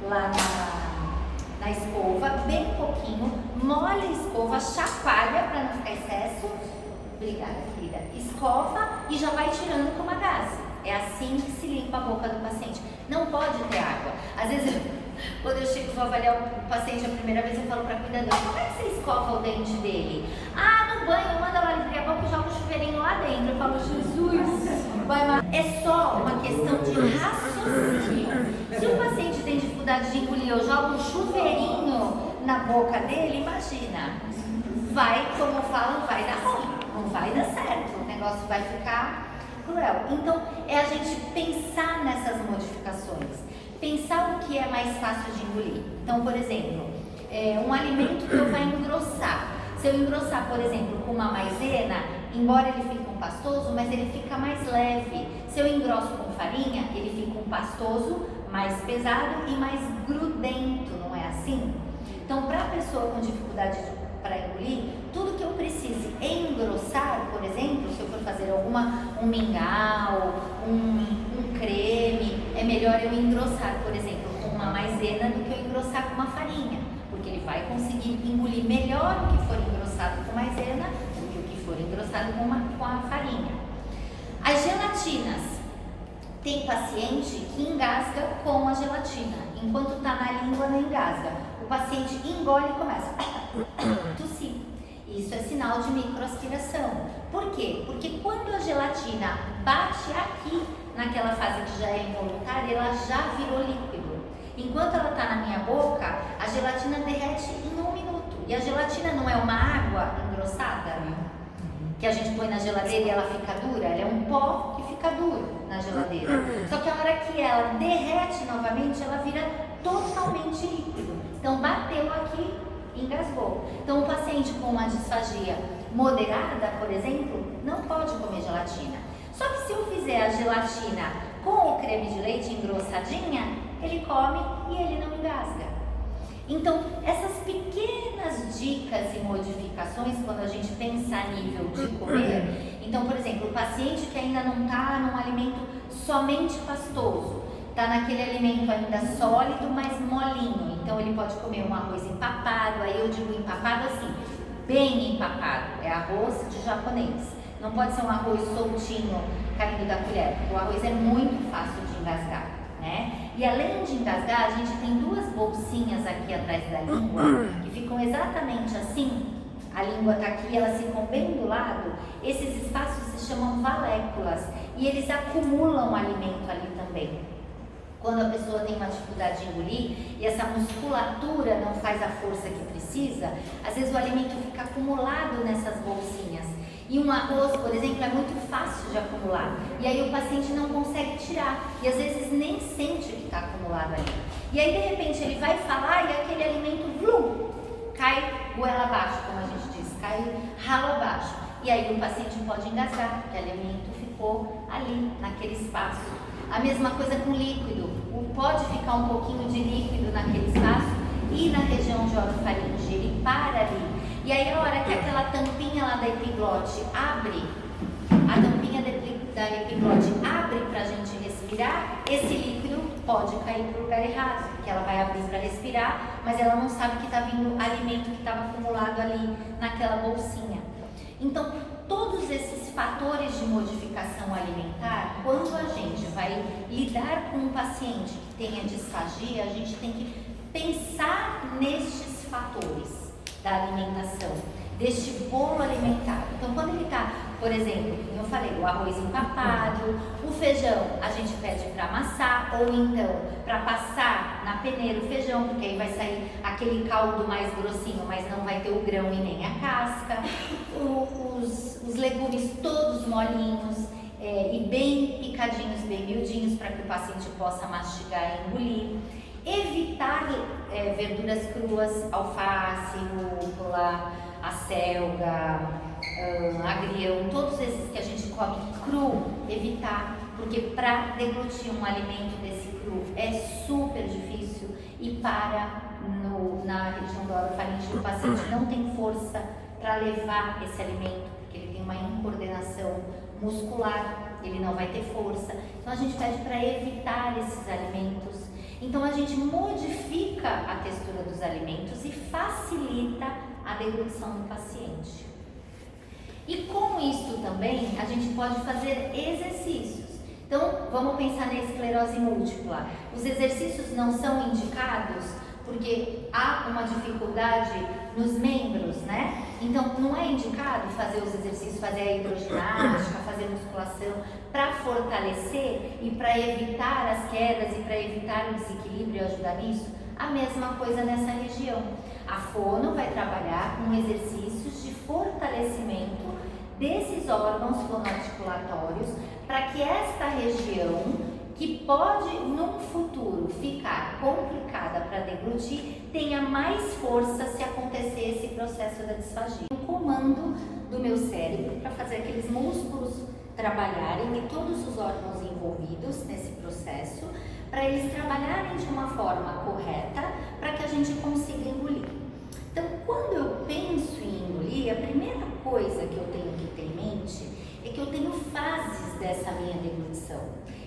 lá na escova, bem pouquinho, molha a escova, chacoalha para não ficar excesso. Obrigada, querida. Escova e já vai tirando com uma gaze. É assim que se limpa a boca do paciente. Não pode ter água. Às vezes, quando eu chego e vou avaliar o paciente a primeira vez, eu falo para a cuidadora, como é que você escova o dente dele? Ah, no banho, manda lá limpar a boca e joga o chuveirinho lá dentro. Eu falo, Jesus, é só uma questão de raciocínio. Se o paciente tem dificuldade de engolir, eu jogo um chuveirinho na boca dele, imagina, vai, como falam, vai dar ruim, não vai dar certo, o negócio vai ficar cruel. Então, é a gente pensar nessas modificações. Pensar o que é mais fácil de engolir. Então, por exemplo, um alimento que eu vou engrossar. Se eu engrossar, por exemplo, com uma maisena, embora ele fique um pastoso, mas ele fica mais leve. Se eu engrosso com farinha, ele fica um pastoso mais pesado e mais grudento, não é assim? Então, para a pessoa com dificuldade para engolir, tudo que eu precise engrossar, por exemplo, se eu for fazer um mingau, um creme, é melhor eu engrossar, por exemplo, com uma maisena do que eu engrossar com uma farinha, porque ele vai conseguir engolir melhor o que for engrossado com maisena do que o que for engrossado com a farinha. As gelatinas. Tem paciente que engasga com a gelatina, enquanto está na língua não engasga. O paciente engole e começa a tossir. Isso é sinal de microaspiração. Por quê? Porque quando a gelatina bate aqui, naquela fase que já é involuntária, ela já virou líquido. Enquanto ela está na minha boca, a gelatina derrete em 1 minuto. E a gelatina não é uma água engrossada, que a gente põe na geladeira e ela fica dura? Ela é um pó que fica duro na geladeira. Só que a hora que ela derrete novamente, ela vira totalmente líquido. Então, bateu aqui, engasgou. Então, o paciente com uma disfagia moderada, por exemplo, não pode comer gelatina. Só que se eu fizer a gelatina com o creme de leite engrossadinha, ele come e ele não engasga. Então, essas pequenas dicas e modificações, quando a gente pensa a nível de comer, então, por exemplo, o paciente que ainda não está num alimento somente pastoso, está naquele alimento ainda sólido, mas molinho, então ele pode comer um arroz empapado, aí eu digo empapado assim, bem empapado, é arroz de japonês, não pode ser um arroz soltinho caindo da colher, porque o arroz é muito fácil de engasgar, né? E além de engasgar, a gente tem 2 bolsinhas aqui atrás da língua, que ficam exatamente assim, a língua está aqui, elas ficam bem do lado, esses espaços se chamam valéculas, e eles acumulam alimento ali também. quando a pessoa tem uma dificuldade de engolir e essa musculatura não faz a força que precisa, às vezes o alimento fica acumulado nessas bolsinhas. E um arroz, por exemplo, é muito fácil de acumular. E aí o paciente não consegue tirar. E às vezes nem sente o que está acumulado ali. E aí, de repente, ele vai falar e aquele alimento, blum, cai goela abaixo, como a gente diz, cai ralo abaixo. E aí o paciente pode engasgar, porque o alimento ficou ali, naquele espaço. A mesma coisa com líquido. Pode ficar um pouquinho de líquido naquele espaço e na região de orofaringe, ele para ali. E aí a hora que aquela tampinha lá da epiglote abre, a tampinha da epiglote abre para a gente respirar, esse líquido pode cair para o lugar errado, porque ela vai abrir para respirar, mas ela não sabe que está vindo alimento que estava acumulado ali naquela bolsinha. Então, todos esses fatores de modificação alimentar, quando a gente vai lidar com um paciente que tenha disfagia, a gente tem que pensar nestes fatores da alimentação, deste bolo alimentar. Então, quando ele está, por exemplo, como eu falei, o arroz empapado, o feijão a gente pede para amassar ou então para passar na peneira o feijão, porque aí vai sair aquele caldo mais grossinho, mas não vai ter o grão e nem a casca. Os legumes todos molinhos e bem picadinhos, bem miudinhos, para que o paciente possa mastigar e engolir. Evitar verduras cruas, alface, rúcula, acelga, agrião, todos esses que a gente come cru, evitar, porque para deglutir um alimento desse cru é super difícil e na região da orofaringe o paciente não tem força para levar esse alimento, porque ele tem uma incoordenação muscular, ele não vai ter força. Então a gente pede para evitar esses alimentos. Então a gente modifica a textura dos alimentos e facilita a deglutição do paciente. E com isso também a gente pode fazer exercícios. Então vamos pensar na esclerose múltipla. Os exercícios não são indicados porque há uma dificuldade nos membros, né? Então não é indicado fazer os exercícios, fazer a hidroginástica, fazer musculação para fortalecer e para evitar as quedas e para evitar o desequilíbrio e ajudar nisso. A mesma coisa nessa região. A fono vai trabalhar com exercícios de fortalecimento desses órgãos fonoarticulatórios para que esta região, que pode num futuro ficar complicada para deglutir, tenha mais força se acontecer esse processo da disfagia. O comando do meu cérebro para fazer aqueles músculos trabalharem e todos os órgãos envolvidos nesse processo, para eles trabalharem de uma forma correta para que a gente consiga engolir. Então, quando eu penso em engolir, a primeira coisa que eu tenho que ter em mente é que eu tenho fases dessa minha deglutição.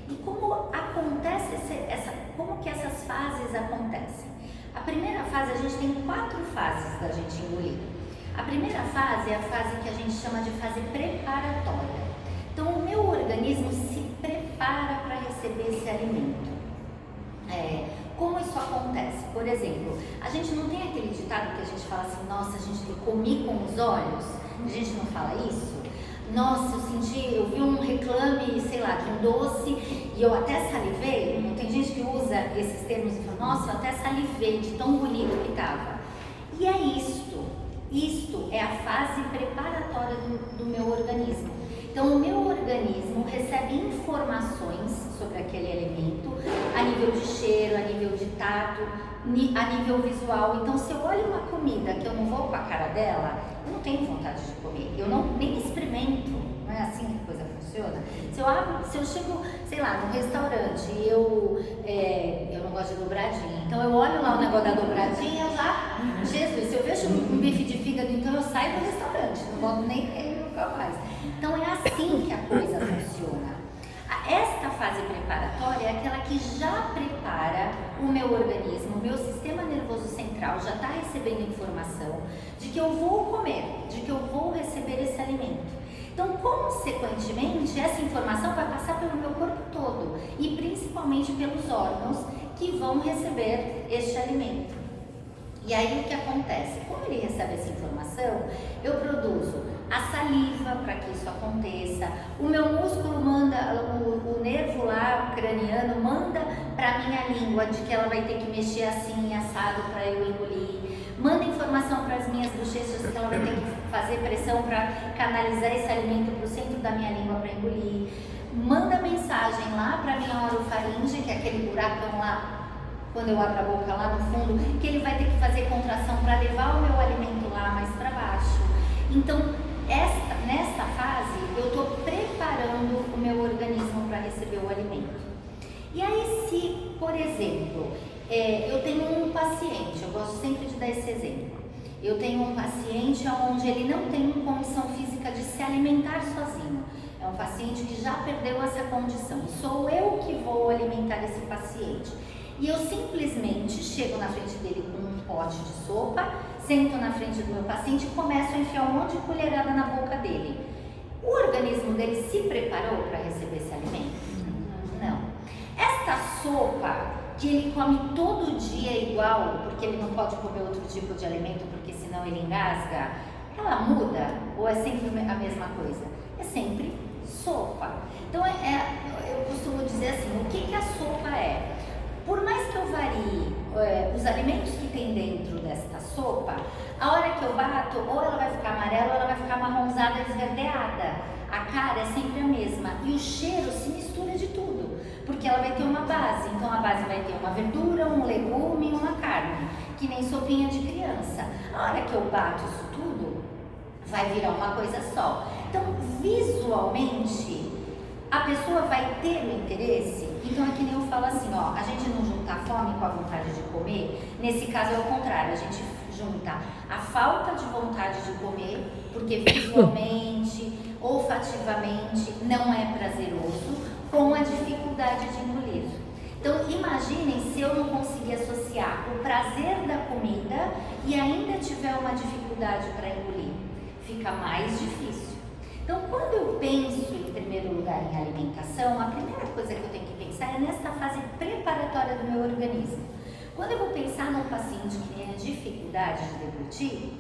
E como acontece como que essas fases acontecem? A primeira fase, a gente tem 4 fases da gente engolir. A primeira fase é a fase que a gente chama de fase preparatória. Então, o meu organismo se prepara para receber esse alimento. Como isso acontece? Por exemplo, a gente não tem aquele ditado que a gente fala assim, nossa, a gente come com os olhos? A gente não fala isso? Nossa, eu vi um reclame, sei lá, de um doce e eu até salivei. Tem gente que usa esses termos e fala, nossa, eu até salivei de tão bonito que estava. E é isto é a fase preparatória do meu organismo. Então, o meu organismo recebe informações sobre aquele alimento a nível de cheiro, a nível de tato, a nível visual. Então, se eu olho uma comida que eu não vou com a cara dela, eu não tenho vontade de comer. Eu nem experimento. Não é assim que a coisa funciona? Se eu chego, sei lá, num restaurante e eu não gosto de dobradinha, então eu olho lá o negócio da dobradinha, Jesus, se eu vejo um bife de fígado, então eu saio do restaurante, não volto nem nunca mais. Então é assim que a coisa funciona. Esta fase preparatória é aquela que já prepara o meu organismo, o meu sistema nervoso central já está recebendo informação de que eu vou comer, de que eu vou receber esse alimento. Então, consequentemente, essa informação vai passar pelo meu corpo todo e principalmente pelos órgãos que vão receber este alimento. E aí o que acontece? Como ele recebe essa informação, eu produzo a saliva para que isso aconteça. O meu músculo manda, o nervo lá, o craniano, manda para minha língua de que ela vai ter que mexer assim, assado para eu engolir. Manda informação para as minhas bochechas que ela vai ter que fazer pressão para canalizar esse alimento para o centro da minha língua para engolir. Manda mensagem lá para minha orofaringe, que é aquele buracão lá, quando eu abro a boca lá no fundo, que ele vai ter que fazer contração para levar o meu alimento lá mais para baixo. Então, nesta fase, eu estou preparando o meu organismo para receber o alimento. E aí, se, por exemplo, eu tenho um paciente, eu gosto sempre de dar esse exemplo. Eu tenho um paciente onde ele não tem condição física de se alimentar sozinho. É um paciente que já perdeu essa condição. Sou eu que vou alimentar esse paciente. E eu simplesmente chego na frente dele com um pote de sopa, sento na frente do meu paciente e começo a enfiar um monte de colherada na boca dele. O organismo dele se preparou para receber esse alimento? Não. Esta sopa que ele come todo dia igual, porque ele não pode comer outro tipo de alimento, porque senão ele engasga, ela muda ou é sempre a mesma coisa? É sempre sopa. Então eu costumo dizer assim, o que a sopa é? Por mais que eu varie os alimentos que tem dentro desta sopa, a hora que eu bato, ou ela vai ficar amarela ou ela vai ficar marronzada, esverdeada. A cara é sempre a mesma e o cheiro se mistura de tudo, porque ela vai ter uma base. Então a base vai ter uma verdura, um legume e uma carne, que nem sopinha de criança. A hora que eu bato isso tudo, vai virar uma coisa só. Então, visualmente, a pessoa vai ter o interesse. Então é que nem eu falo assim, ó, a gente não junta a fome com a vontade de comer. Nesse caso é o contrário, a gente junta a falta de vontade de comer, porque visualmente, olfativamente não é prazeroso, com a dificuldade de engolir. Então imaginem se eu não conseguir associar o prazer da comida e ainda tiver uma dificuldade para engolir, fica mais difícil. Então, quando eu penso, em primeiro lugar, em alimentação, a primeira coisa que eu tenho que pensar é nessa fase preparatória do meu organismo. Quando eu vou pensar num paciente que tem dificuldade de deglutir,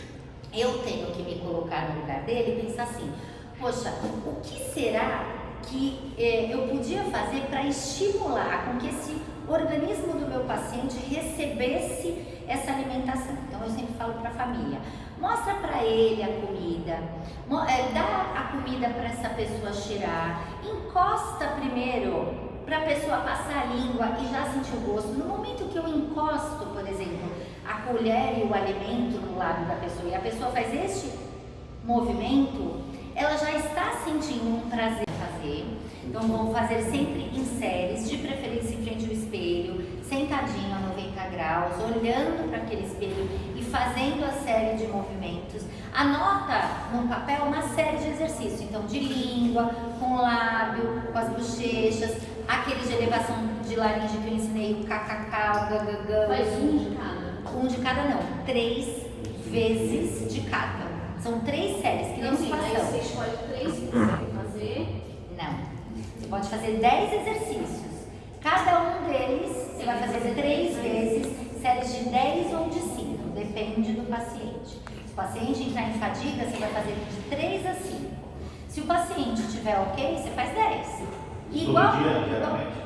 eu tenho que me colocar no lugar dele e pensar assim, poxa, o que será que eu podia fazer para estimular com que esse organismo do meu paciente recebesse essa alimentação? Então, eu sempre falo para a família, mostra para ele a comida, dá a comida para essa pessoa cheirar, encosta primeiro para a pessoa passar a língua e já sentir o gosto. No momento que eu encosto, por exemplo, a colher e o alimento no lábio da pessoa e a pessoa faz este movimento, ela já está sentindo um prazer em fazer. Então vamos fazer sempre em séries, de preferência em frente ao espelho, sentadinho a 90 graus, olhando para aquele espelho e fazendo a série de movimentos. Anota no papel uma série de exercícios, então de língua, com o lábio, com as bochechas, aquele de elevação de laringe que eu ensinei, o kkk, o gagagã. Faz um de cada. Um de cada não, 3 vezes de cada. São 3 séries, que nem Então, sim, aí musculação. você escolhe 3 que você quer fazer. Não. Você pode fazer 10 exercícios. Cada um deles você vai fazer 3 vezes, séries de 10 ou de 5, depende do paciente. Se o paciente entrar em fadiga, você vai fazer de 3 a 5. Se o paciente estiver ok, você faz 10. Igual, todo dia, geralmente?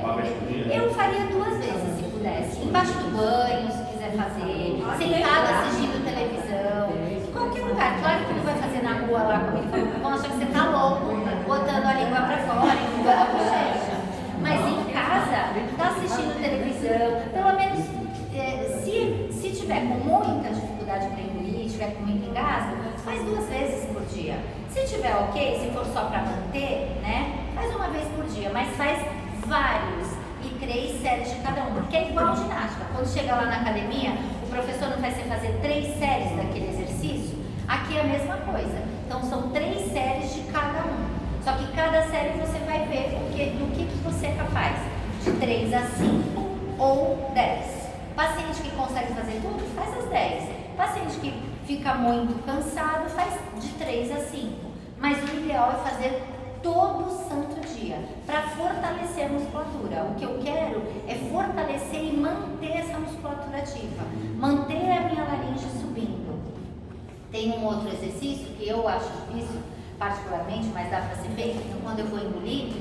Uma vez por dia? Eu faria 2 vezes, se pudesse. Embaixo do banho, se quiser fazer. Sentada assistindo televisão. Em qualquer lugar. Claro que não vai fazer na rua lá, como ele falou. Vão achar que você tá louco, botando a língua pra fora, empurrando a bochecha. Mas em casa, tá assistindo televisão. Pelo menos, se tiver com muita dificuldade para engolir, tiver com muito engasgo, faz 2 vezes por dia. Se tiver ok, se for só para manter, né, faz 1 vez por dia, mas faz vários e 3 séries de cada um, porque é igual a ginástica. Quando chega lá na academia, o professor não faz você fazer 3 séries daquele exercício, aqui é a mesma coisa. Então são 3 séries de cada um, só que cada série você vai ver do que você é capaz, de 3 a 5 ou 10. Paciente que consegue fazer tudo, faz as 10. Paciente que fica muito cansado, faz de 3 a 5. Mas o ideal é fazer todo santo dia, para fortalecer a musculatura. O que eu quero é fortalecer e manter essa musculatura ativa, manter a minha laringe subindo. Tem um outro exercício que eu acho difícil, particularmente, mas dá para ser feito. Então, quando eu vou engolir,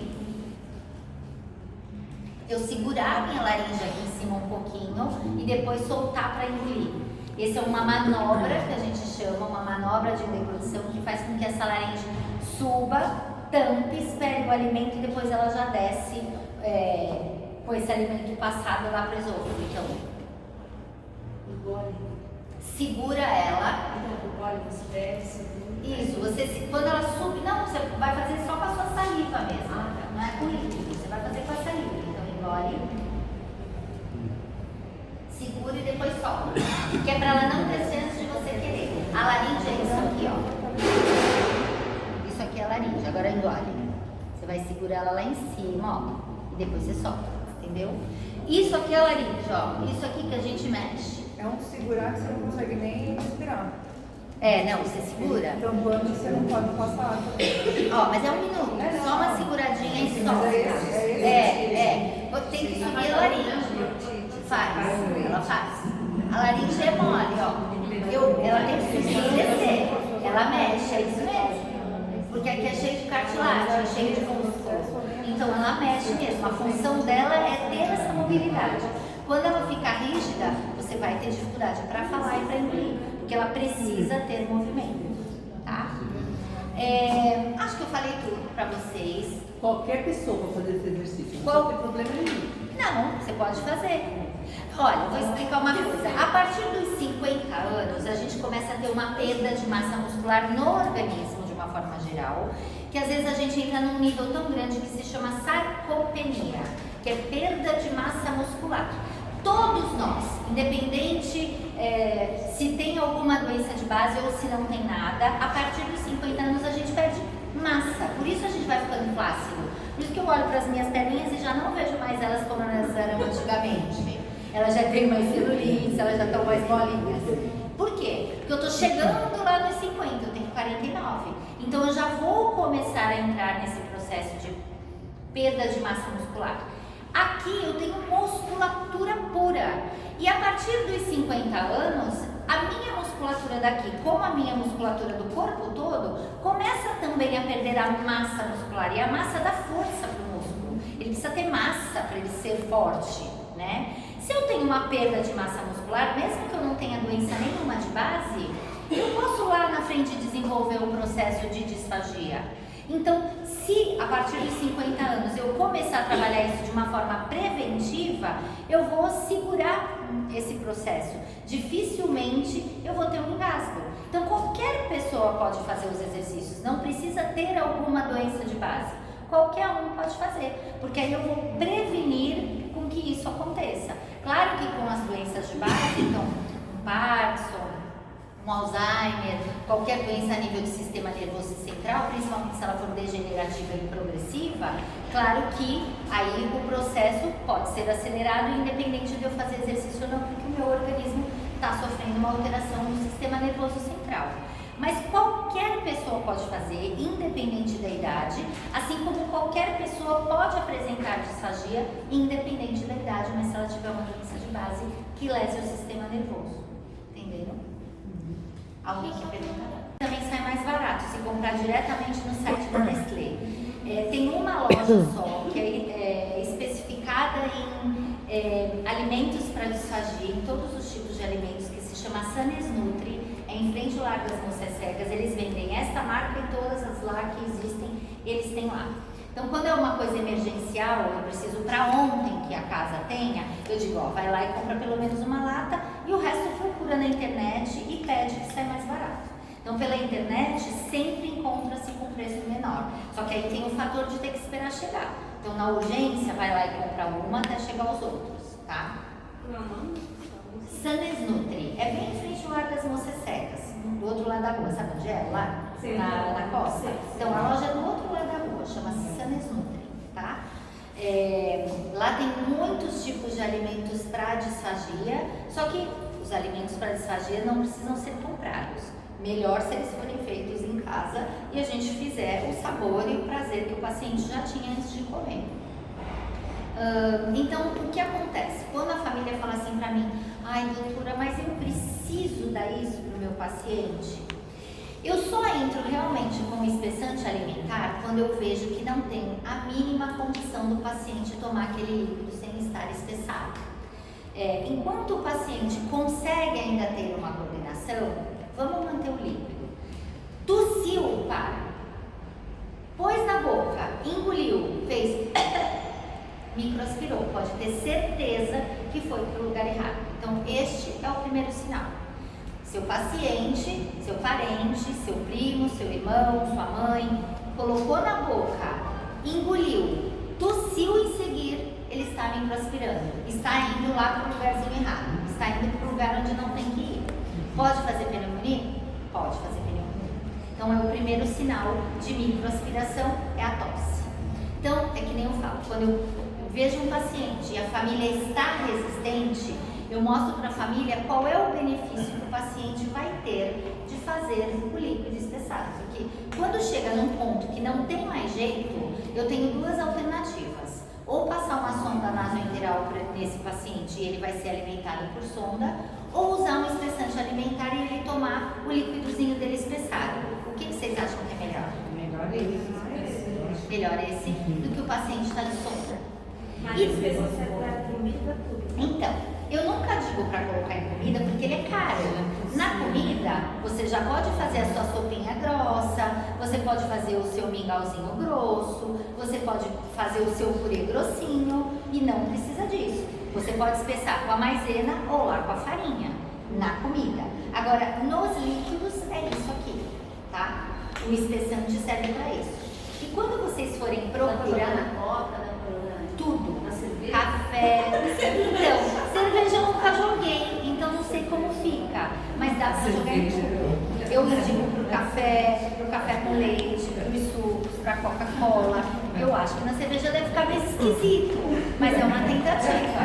eu segurar a minha laringe aqui em cima um pouquinho e depois soltar para engolir. Essa é uma manobra que a gente chama, uma manobra de deglutição, que faz com que essa laringe suba, tampe, espere o alimento e depois ela já desce com esse alimento passado lá para o esôfago. Então, segura ela. Isso, quando ela subir, não, você vai fazer só com a sua saliva mesmo, não é com líquido, você vai fazer com a saliva. Então, engole, segura e depois solta, que é para ela não descer antes de você querer. A laringe é isso aqui, ó. Isso aqui é a laringe, agora engole. Você vai segurar ela lá em cima, ó, e depois você solta, entendeu? Isso aqui é a laringe, ó, isso aqui que a gente mexe. É um segurar que você não consegue nem respirar. Não, você segura. Tampando você não pode passar água. Ó, mas é um minuto, só uma seguradinha e solta. Tem que subir a laringe. Faz, ela faz. A laringe é mole, ó. Ela tem que subir e descer. Ela mexe, é isso mesmo. Porque aqui é cheio de cartilagem, é cheio de músculo. Então ela mexe mesmo. A função dela é ter essa mobilidade. Quando ela ficar rígida, você vai ter dificuldade para falar e para engolir, porque ela precisa ter movimento, tá? Acho que eu falei tudo para vocês. Qualquer pessoa pode fazer esse exercício, não tem problema nenhum. Não, você pode fazer. Olha, eu vou explicar uma coisa. A partir dos 50 anos, a gente começa a ter uma perda de massa muscular no organismo, de uma forma geral, que às vezes a gente entra num nível tão grande que se chama sarcopenia, que é perda de massa muscular. Todos nós, independente se tem alguma doença de base ou se não tem nada, a partir dos 50 anos a gente perde massa. Por isso a gente vai ficando flácido. Por isso que eu olho para as minhas perninhas e já não vejo mais elas como elas eram antigamente. Elas já têm mais celulite, elas já estão mais molinhas. Por quê? Porque eu estou chegando lá nos 50, eu tenho 49. Então eu já vou começar a entrar nesse processo de perda de massa muscular. Aqui eu tenho musculatura pura. E a partir dos 50 anos, a minha musculatura daqui, como a minha musculatura do corpo todo, começa também a perder a massa muscular. E a massa dá força para o músculo. Ele precisa ter massa para ele ser forte, né? Se eu tenho uma perda de massa muscular, mesmo que eu não tenha doença nenhuma de base, eu posso lá na frente desenvolver um processo de disfagia. Então, se a partir dos 50 anos eu começar a trabalhar isso de uma forma preventiva, eu vou segurar esse processo. Dificilmente eu vou ter um engasgo. Então, qualquer pessoa pode fazer os exercícios, não precisa ter alguma doença de base. Qualquer um pode fazer, porque aí eu vou prevenir com que isso aconteça. Claro que com as doenças de base, então, um Parkinson, um Alzheimer, qualquer doença a nível de sistema nervoso central, principalmente se ela for degenerativa e progressiva, claro que aí o processo pode ser acelerado independente de eu fazer exercício ou não, porque o meu organismo está sofrendo uma alteração no sistema nervoso central. Mas qualquer pessoa pode fazer, independente da idade, assim como qualquer pessoa pode apresentar disfagia, independente da idade, mas se ela tiver uma doença de base que lese o sistema nervoso. Entenderam? Alguém quer perguntar? Também sai mais barato se comprar diretamente no site da Nestlé. Tem uma loja só que é especificada em alimentos para disfagia, em todos os tipos de alimentos, que se chama Sanes Nutri. É em frente ao Largo das Moças Cegas. Eles vendem esta marca e todas as lá que existem, eles têm lá. Então, quando é uma coisa emergencial, eu preciso para ontem que a casa tenha, eu digo, ó, vai lá e compra pelo menos uma lata e o resto procura na internet e pede que sai mais barato. Então, pela internet, sempre encontra-se com preço menor. Só que aí tem o fator de ter que esperar chegar. Então, na urgência, vai lá e compra uma até chegar aos outros, tá? Sanes Nutri. É bem em frente ao Largo das Moças Cegas, do outro lado da rua. Sabe onde é? Lá? Sim. Na costa. Então, a loja é do outro lado da rua, chama-se Sanes Nutri, tá? Lá tem muitos tipos de alimentos para disfagia, só que os alimentos para disfagia não precisam ser comprados. Melhor se eles forem feitos em casa e a gente fizer o sabor e o prazer que o paciente já tinha antes de comer. Então, o que acontece? Quando a família fala assim para mim, ai doutora, mas eu preciso dar isso para o meu paciente, Eu só entro realmente com espessante alimentar quando eu vejo que não tem a mínima condição do paciente tomar aquele líquido sem estar espessado. Enquanto o paciente consegue ainda ter uma coordenação, vamos manter o líquido. Tossiu, para. Pôs na boca, engoliu, fez microaspirou. Pode ter certeza que foi para o lugar errado. Então, este é o primeiro sinal. Seu paciente, seu parente, seu primo, seu irmão, sua mãe, colocou na boca, engoliu, tossiu em seguir, ele está microaspirando. Está indo lá para o lugarzinho errado. Está indo para o lugar onde não tem que ir. Pode fazer pneumonia? Pode fazer pneumonia. Então, é o primeiro sinal de microaspiração, é a tosse. Então, é que nem eu falo, quando eu vejo um paciente e a família está resistente, eu mostro para a família qual é o benefício que o paciente vai ter de fazer o líquido espessado. Porque quando chega num ponto que não tem mais jeito, eu tenho duas alternativas. Ou passar uma sonda nasoenteral nesse paciente e ele vai ser alimentado por sonda, ou usar um espessante alimentar e ele tomar o líquidozinho dele espessado. O que vocês acham que é melhor? Melhor esse. Melhor esse do que o paciente está de sonda. Mas espessante é para comida tudo. Então, eu nunca digo para colocar em comida porque ele é caro. Na comida, você já pode fazer a sua sopinha grossa, você pode fazer o seu mingauzinho grosso, você pode fazer o seu purê grossinho e não precisa disso. Você pode espessar com a maisena ou lá com a farinha na comida. Agora, nos líquidos é isso aqui, tá? O espessante serve para isso. E quando vocês forem procurar na coca, tudo, na cerveja, café, então, cerveja eu nunca joguei, então não sei como fica, mas dá pra jogar em tudo. Eu indico pro café com leite, pros sucos, pra Coca-Cola. Eu acho que na cerveja deve ficar meio esquisito, mas é uma tentativa.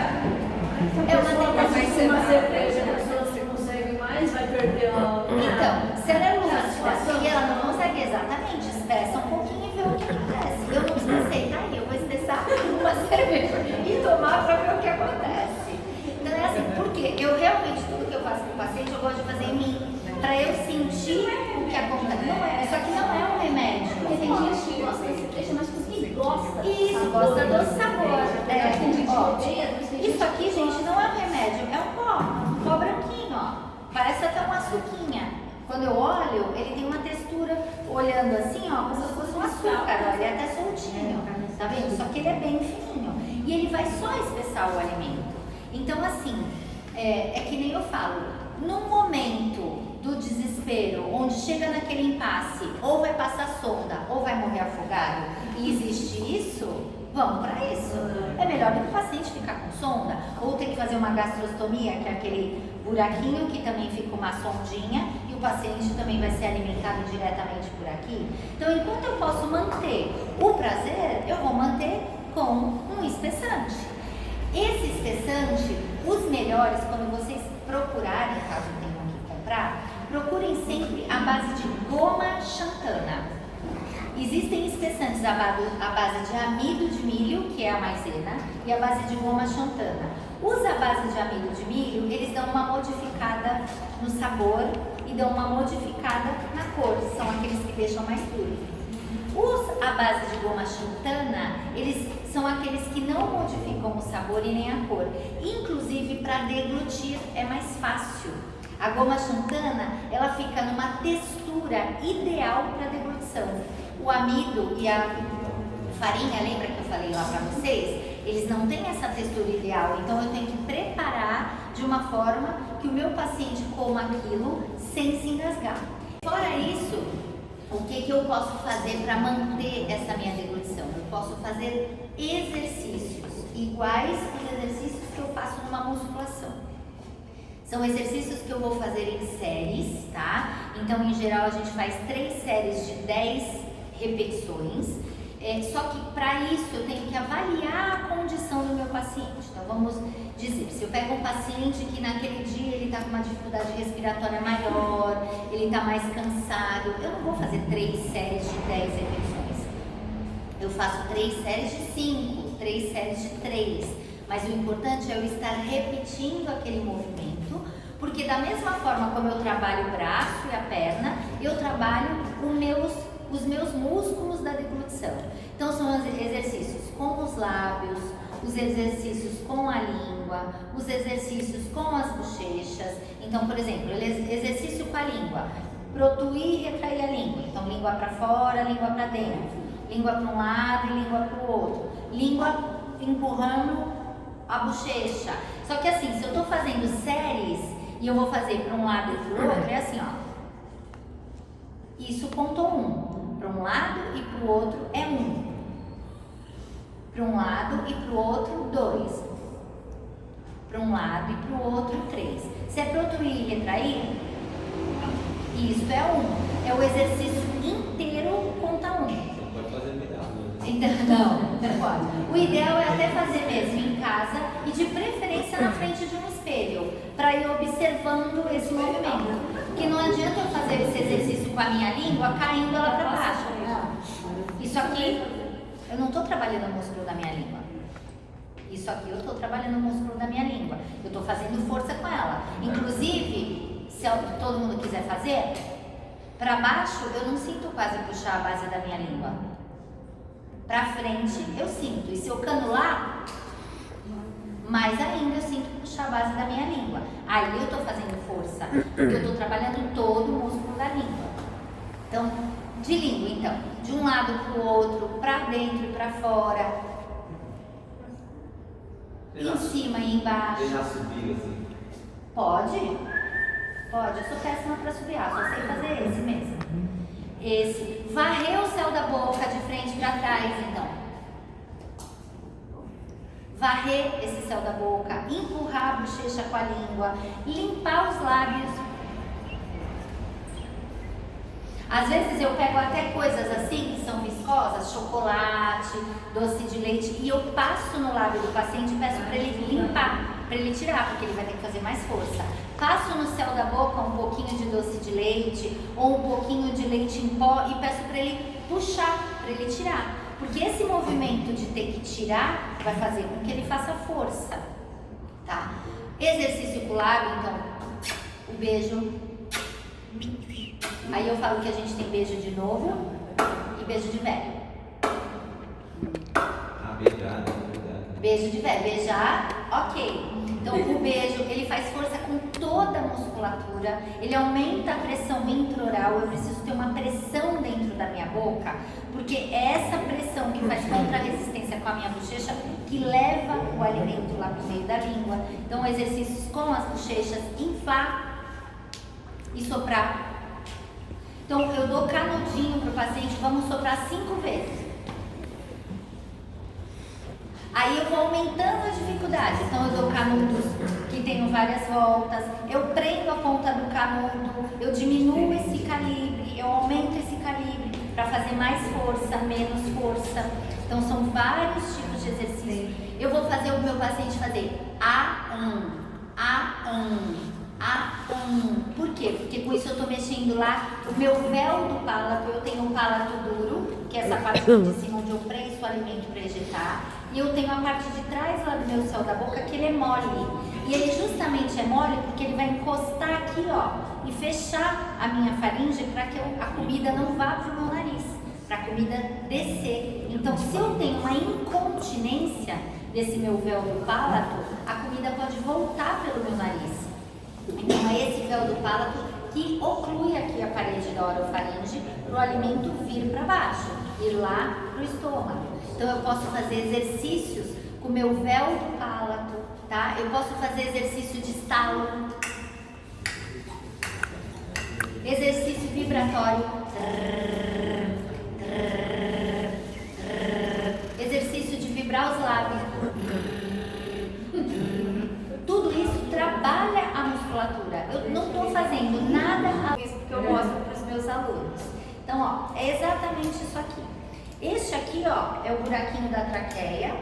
É uma tentativa. uma cerveja, a pessoa se consegue mais, vai perder a... Então, se ela é lúcida e ela não consegue exatamente, espessa um pouquinho e vê o que acontece. Eu não espessei, tá aí, eu vou espessar uma cerveja e tomar pra ver o que acontece. Então é assim, porque eu realmente, tudo que eu faço com o paciente, eu gosto de fazer em mim, pra eu sentir o que acontece. Não é, isso aqui não é um remédio. Porque tem gente que gosta da cerveja, mas que gosta. Isso, gosta do sabor. Tem gente que Ó, odeia, isso aqui, gente, não é um remédio, é um pó branquinho, ó. Parece até uma açuquinha. Quando eu olho, ele tem uma textura, olhando assim, ó, como se fosse um açúcar, ó, ele é até soltinho, tá vendo? Só que ele é bem fininho. E ele vai só espessar o alimento. Então, assim, é que nem eu falo, num momento do desespero, onde chega naquele impasse, ou vai passar sonda, ou vai morrer afogado, e existe isso, vamos para isso. É melhor do que o paciente ficar com sonda, ou ter que fazer uma gastrostomia, que é aquele buraquinho que também fica uma sondinha, e o paciente também vai ser alimentado diretamente por aqui. Então, enquanto eu posso manter o prazer, eu vou manter com um espessante. Esse espessante, os melhores, quando vocês procurarem, caso tenham que comprar, procurem sempre a base de goma xantana. Existem espessantes à base de amido de milho, que é a maisena, e a base de goma xantana. Os à base de amido de milho, eles dão uma modificada no sabor e dão uma modificada na cor, são aqueles que deixam mais turvo. Os à base de goma xantana, eles são aqueles que não modificam o sabor e nem a cor. Inclusive, para deglutir é mais fácil. A goma xantana, ela fica numa textura ideal para deglutição. O amido e a farinha, lembra que eu falei lá para vocês? Eles não têm essa textura ideal, então eu tenho que preparar de uma forma que o meu paciente coma aquilo sem se engasgar. Fora isso, o que eu posso fazer para manter essa minha deglutição? Eu posso fazer exercícios iguais aos exercícios que eu faço numa musculação. São exercícios que eu vou fazer em séries, tá? Então, em geral, a gente faz 3 séries de 10 repetições. Só que para isso eu tenho que avaliar a condição do meu paciente. Então, vamos dizer, se eu pego um paciente que naquele dia ele está com uma dificuldade respiratória maior, ele está mais cansado, eu não vou fazer 3 séries de 10 repetições. Eu faço 3 séries de 5, 3 séries de 3. Mas o importante é eu estar repetindo aquele movimento, porque da mesma forma como eu trabalho o braço e a perna, eu trabalho os meus músculos da deglutição. Então são os exercícios com os lábios, os exercícios com a língua, os exercícios com as bochechas. Então, por exemplo, exercício com a língua, protuir e retrair a língua. Então, língua para fora, língua para dentro, língua para um lado e língua para o outro, língua empurrando a bochecha. Só que assim, se eu estou fazendo séries e eu vou fazer para um lado e para o outro, é assim, ó. Isso contou 1. Para um lado e para o outro é 1. Para um lado e para o outro 2. Para um lado e para o outro 3. Se é protuir e retrair, isso é 1. É o exercício inteiro conta 1. Você pode fazer pedal. Então, não pode. O ideal é até fazer mesmo em casa e de preferência na frente de um espelho, para ir observando esse movimento. Porque não adianta eu fazer esse exercício com a minha língua caindo ela para baixo. Isso aqui, eu não estou trabalhando o músculo da minha língua. Isso aqui eu estou trabalhando o músculo da minha língua. Eu estou fazendo força com ela. Inclusive, se todo mundo quiser fazer, para baixo eu não sinto quase puxar a base da minha língua. Para frente eu sinto. E se eu canular, mais ainda eu sinto puxar a base da minha língua. Aí eu estou fazendo força, porque eu estou trabalhando todo o músculo da língua. Então, de língua, então, de um lado para o outro, para dentro e para fora, em cima e embaixo. Ele já subiu assim? Pode, eu sou péssima para subir, só sei fazer esse mesmo. Esse, varrer o céu da boca de frente para trás, então. Varrer esse céu da boca, empurrar a bochecha com a língua, limpar os lábios. Às vezes eu pego até coisas assim que são viscosas, chocolate, doce de leite, e eu passo no lábio do paciente e peço para ele limpar, para ele tirar, porque ele vai ter que fazer mais força. Passo no céu da boca um pouquinho de doce de leite ou um pouquinho de leite em pó e peço para ele puxar, para ele tirar. Porque esse movimento de ter que tirar vai fazer com que ele faça força, tá? Exercício com o lábio, então, o beijo. Aí eu falo que a gente tem beijo de novo e beijo de velho. Beijar. Beijo de velho, beijar, ok. Então o beijo, ele faz força com toda a musculatura, ele aumenta a pressão intraoral. Eu preciso ter uma pressão dentro da minha boca, porque é essa pressão que faz contra-resistência com a minha bochecha que leva o alimento lá para o meio da língua. Então exercícios com as bochechas, inflar e soprar. Então eu dou canudinho para o paciente, vamos soprar 5 vezes. Aí eu vou aumentando a dificuldade, então eu dou canudos que tenham várias voltas, eu prendo a ponta do canudo, eu diminuo esse calibre, eu aumento esse calibre para fazer mais força, menos força. Então são vários tipos de exercício. Eu vou fazer o meu paciente fazer Por quê? Porque com isso eu estou mexendo lá o meu véu do palato. Eu tenho um palato duro, que é essa parte de cima onde eu prenso o alimento para ejetar. E eu tenho a parte de trás lá do meu céu da boca, que ele é mole. E ele justamente é mole porque ele vai encostar aqui, ó, e fechar a minha faringe para que a comida não vá para o meu nariz, para a comida descer. Então, se eu tenho uma incontinência desse meu véu do palato, a comida pode voltar pelo meu nariz. Então, é esse véu do palato que oclui aqui a parede da orofaringe para o alimento vir para baixo, ir lá para o estômago. Então, eu posso fazer exercícios com o meu véu do palato, tá? Eu posso fazer exercício de estalo, exercício vibratório, exercício de vibrar os lábios. Tudo isso trabalha a musculatura. Eu não estou fazendo nada a isso porque eu mostro para os meus alunos. Então, ó, é exatamente isso aqui. Este aqui, ó, é o buraquinho da traqueia.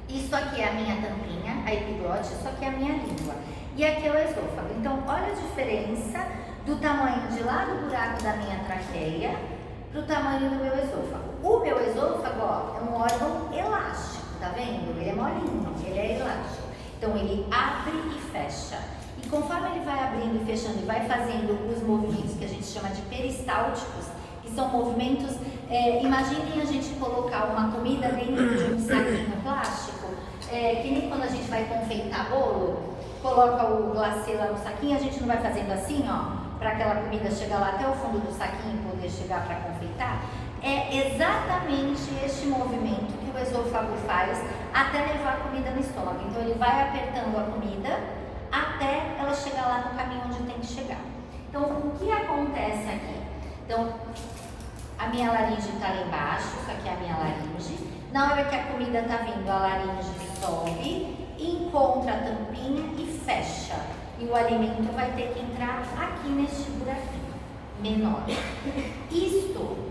Isso aqui é a minha tampinha, a epiglote. Isso aqui é a minha língua. E aqui é o esôfago. Então, olha a diferença do tamanho de lá do buraco da minha traqueia para o tamanho do meu esôfago. O meu esôfago, ó, é um órgão elástico, tá vendo? Ele é molinho, ele é elástico. Então, ele abre e fecha. E conforme ele vai abrindo e fechando e vai fazendo os movimentos que a gente chama de peristaltismo, peristálticos, que são movimentos, imaginem a gente colocar uma comida dentro de um saquinho plástico, que nem quando a gente vai confeitar bolo, coloca o glacê lá no saquinho, a gente não vai fazendo assim, ó, para aquela comida chegar lá até o fundo do saquinho e poder chegar para confeitar. É exatamente este movimento que o esôfago faz até levar a comida no estômago. Então ele vai apertando a comida até ela chegar lá no caminho onde tem que chegar. Então o que acontece aqui? Então a minha laringe está lá embaixo, isso aqui é a minha laringe. Na hora que a comida está vindo, a laringe sobe, encontra a tampinha e fecha. E o alimento vai ter que entrar aqui neste buraquinho menor. Isto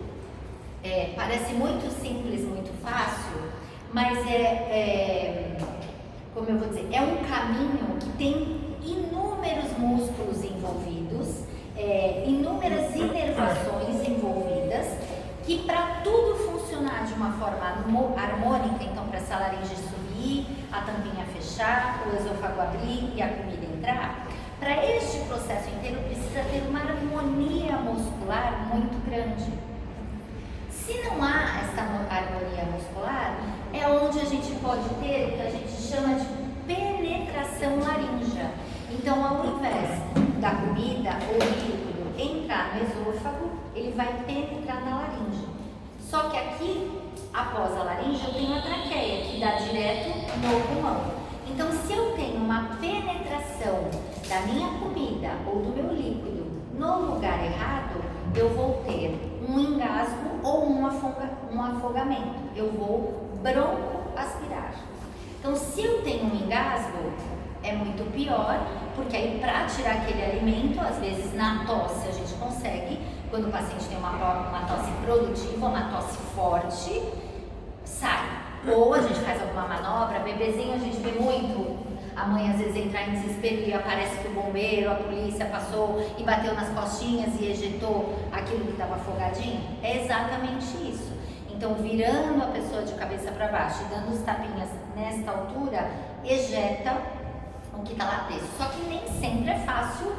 parece muito simples, muito fácil, mas como eu vou dizer, é um caminho que tem inúmeros músculos envolvidos, inúmeras inervações envolvidas, que para tudo funcionar de uma forma harmônica, então para essa laringe subir, a tampinha fechar, o esôfago abrir e a comida entrar, para este processo inteiro precisa ter uma harmonia muscular muito grande. Se não há essa harmonia muscular, é onde a gente pode ter o que a gente chama de penetração laríngea. Então, ao invés da comida ou líquido entrar no esôfago, ele vai penetrar na laringe. Só que aqui, após a laringe, eu tenho a traqueia, que dá direto no pulmão. Então, se eu tenho uma penetração da minha comida ou do meu líquido no lugar errado, eu vou ter um engasgo ou um afogamento. Eu vou broncoaspirar. Então, se eu tenho um engasgo, é muito pior, porque aí para tirar aquele alimento, às vezes na tosse a gente consegue, quando o paciente tem uma tosse produtiva, uma tosse forte, sai. Ou a gente faz alguma manobra, bebezinho a gente vê muito. A mãe às vezes entrar em desespero e aparece que o bombeiro, a polícia passou e bateu nas costinhas e ejetou aquilo que estava afogadinho. É exatamente isso. Então, virando a pessoa de cabeça para baixo e dando os tapinhas nesta altura, ejeta o que está lá preso. Só que nem sempre é fácil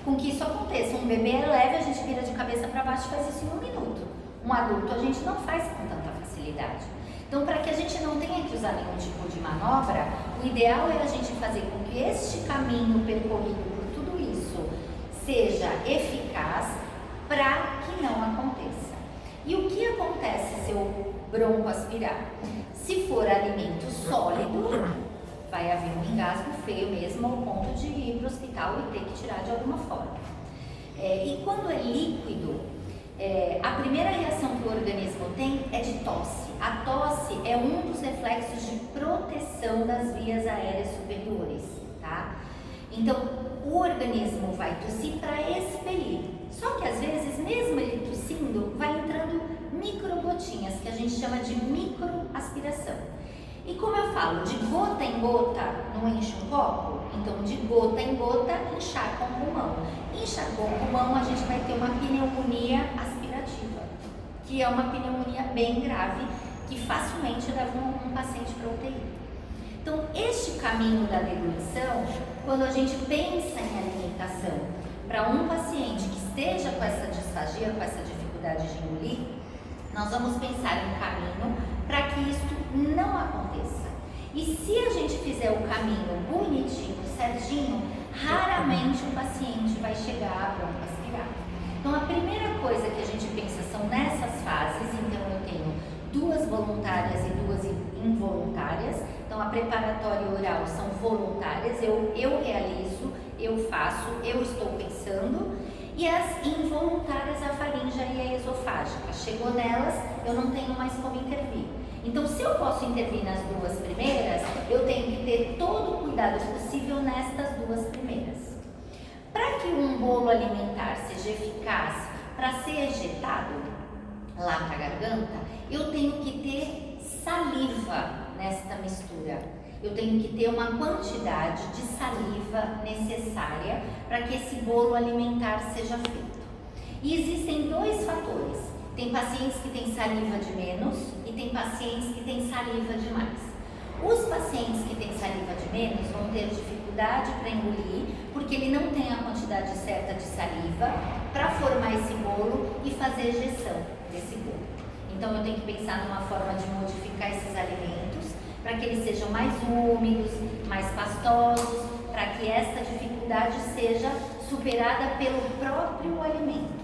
com que isso aconteça. Um bebê é leve, a gente vira de cabeça para baixo e faz isso em 1 minuto. Um adulto a gente não faz com tanta facilidade. Então, para que a gente não tenha que usar nenhum tipo de manobra, o ideal é a gente fazer com que este caminho percorrido por tudo isso seja eficaz para que não aconteça. E o que acontece se eu broncoaspirar? Se for alimento sólido, vai haver um engasgo feio mesmo ao ponto de ir para o hospital e ter que tirar de alguma forma. E quando é líquido, a primeira reação que o organismo tem é de tosse. A tosse é um dos reflexos de proteção das vias aéreas superiores, tá? Então, o organismo vai tossir para expelir. Só que às vezes, mesmo ele tossindo, vai entrando microgotinhas, que a gente chama de microaspiração. E como eu falo, de gota em gota não enche um copo, então de gota em gota encharca o pulmão. Encharcou o pulmão, a gente vai ter uma pneumonia aspirativa, que é uma pneumonia bem grave, que facilmente leva um paciente para UTI. Então, este caminho da deglutição, quando a gente pensa em alimentação para um paciente que esteja com essa disfagia, com essa dificuldade de engolir, nós vamos pensar em um caminho para que isto não aconteça. E se a gente fizer o caminho bonitinho, certinho, raramente o paciente vai chegar a broncoaspirar. Então, a primeira coisa que a gente pensa são nessas fases. Então, eu tenho 2 voluntárias e 2 involuntárias. Então, a preparatória e oral são voluntárias, eu realizo, eu faço, eu estou pensando. E as involuntárias, a faríngea e a esofágica. Chegou nelas, eu não tenho mais como intervir. Então, se eu posso intervir nas 2 primeiras, eu tenho que ter todo o cuidado possível nestas 2 primeiras. Para que um bolo alimentar seja eficaz para ser ejetado lá para a garganta, eu tenho que ter saliva nesta mistura. Eu tenho que ter uma quantidade de saliva necessária para que esse bolo alimentar seja feito. E existem 2 fatores. Tem pacientes que têm saliva de menos e tem pacientes que têm saliva de mais. Os pacientes que têm saliva de menos vão ter dificuldade para engolir, porque ele não tem a quantidade certa de saliva para formar esse bolo e fazer ejeção desse bolo. Então eu tenho que pensar numa forma de modificar esses alimentos para que eles sejam mais úmidos, mais pastosos, para que essa dificuldade seja superada pelo próprio alimento.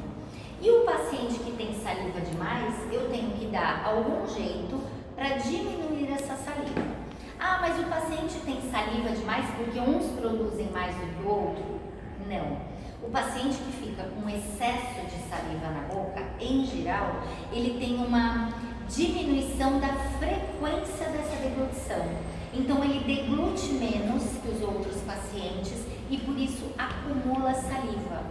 E o paciente que tem saliva demais, eu tenho que dar algum jeito para diminuir essa saliva. Ah, mas o paciente tem saliva demais porque uns produzem mais do que o outro? Não. O paciente que fica com excesso de saliva na boca, em geral, ele tem uma diminuição da frequência dessa deglutição. Então ele deglute menos que os outros pacientes e por isso acumula saliva.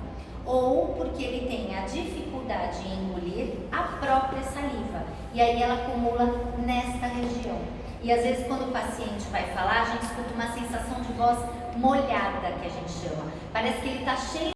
Ou porque ele tem a dificuldade em engolir a própria saliva e aí ela acumula nesta região. E às vezes quando o paciente vai falar, a gente escuta uma sensação de voz molhada, que a gente chama. Parece que ele está cheio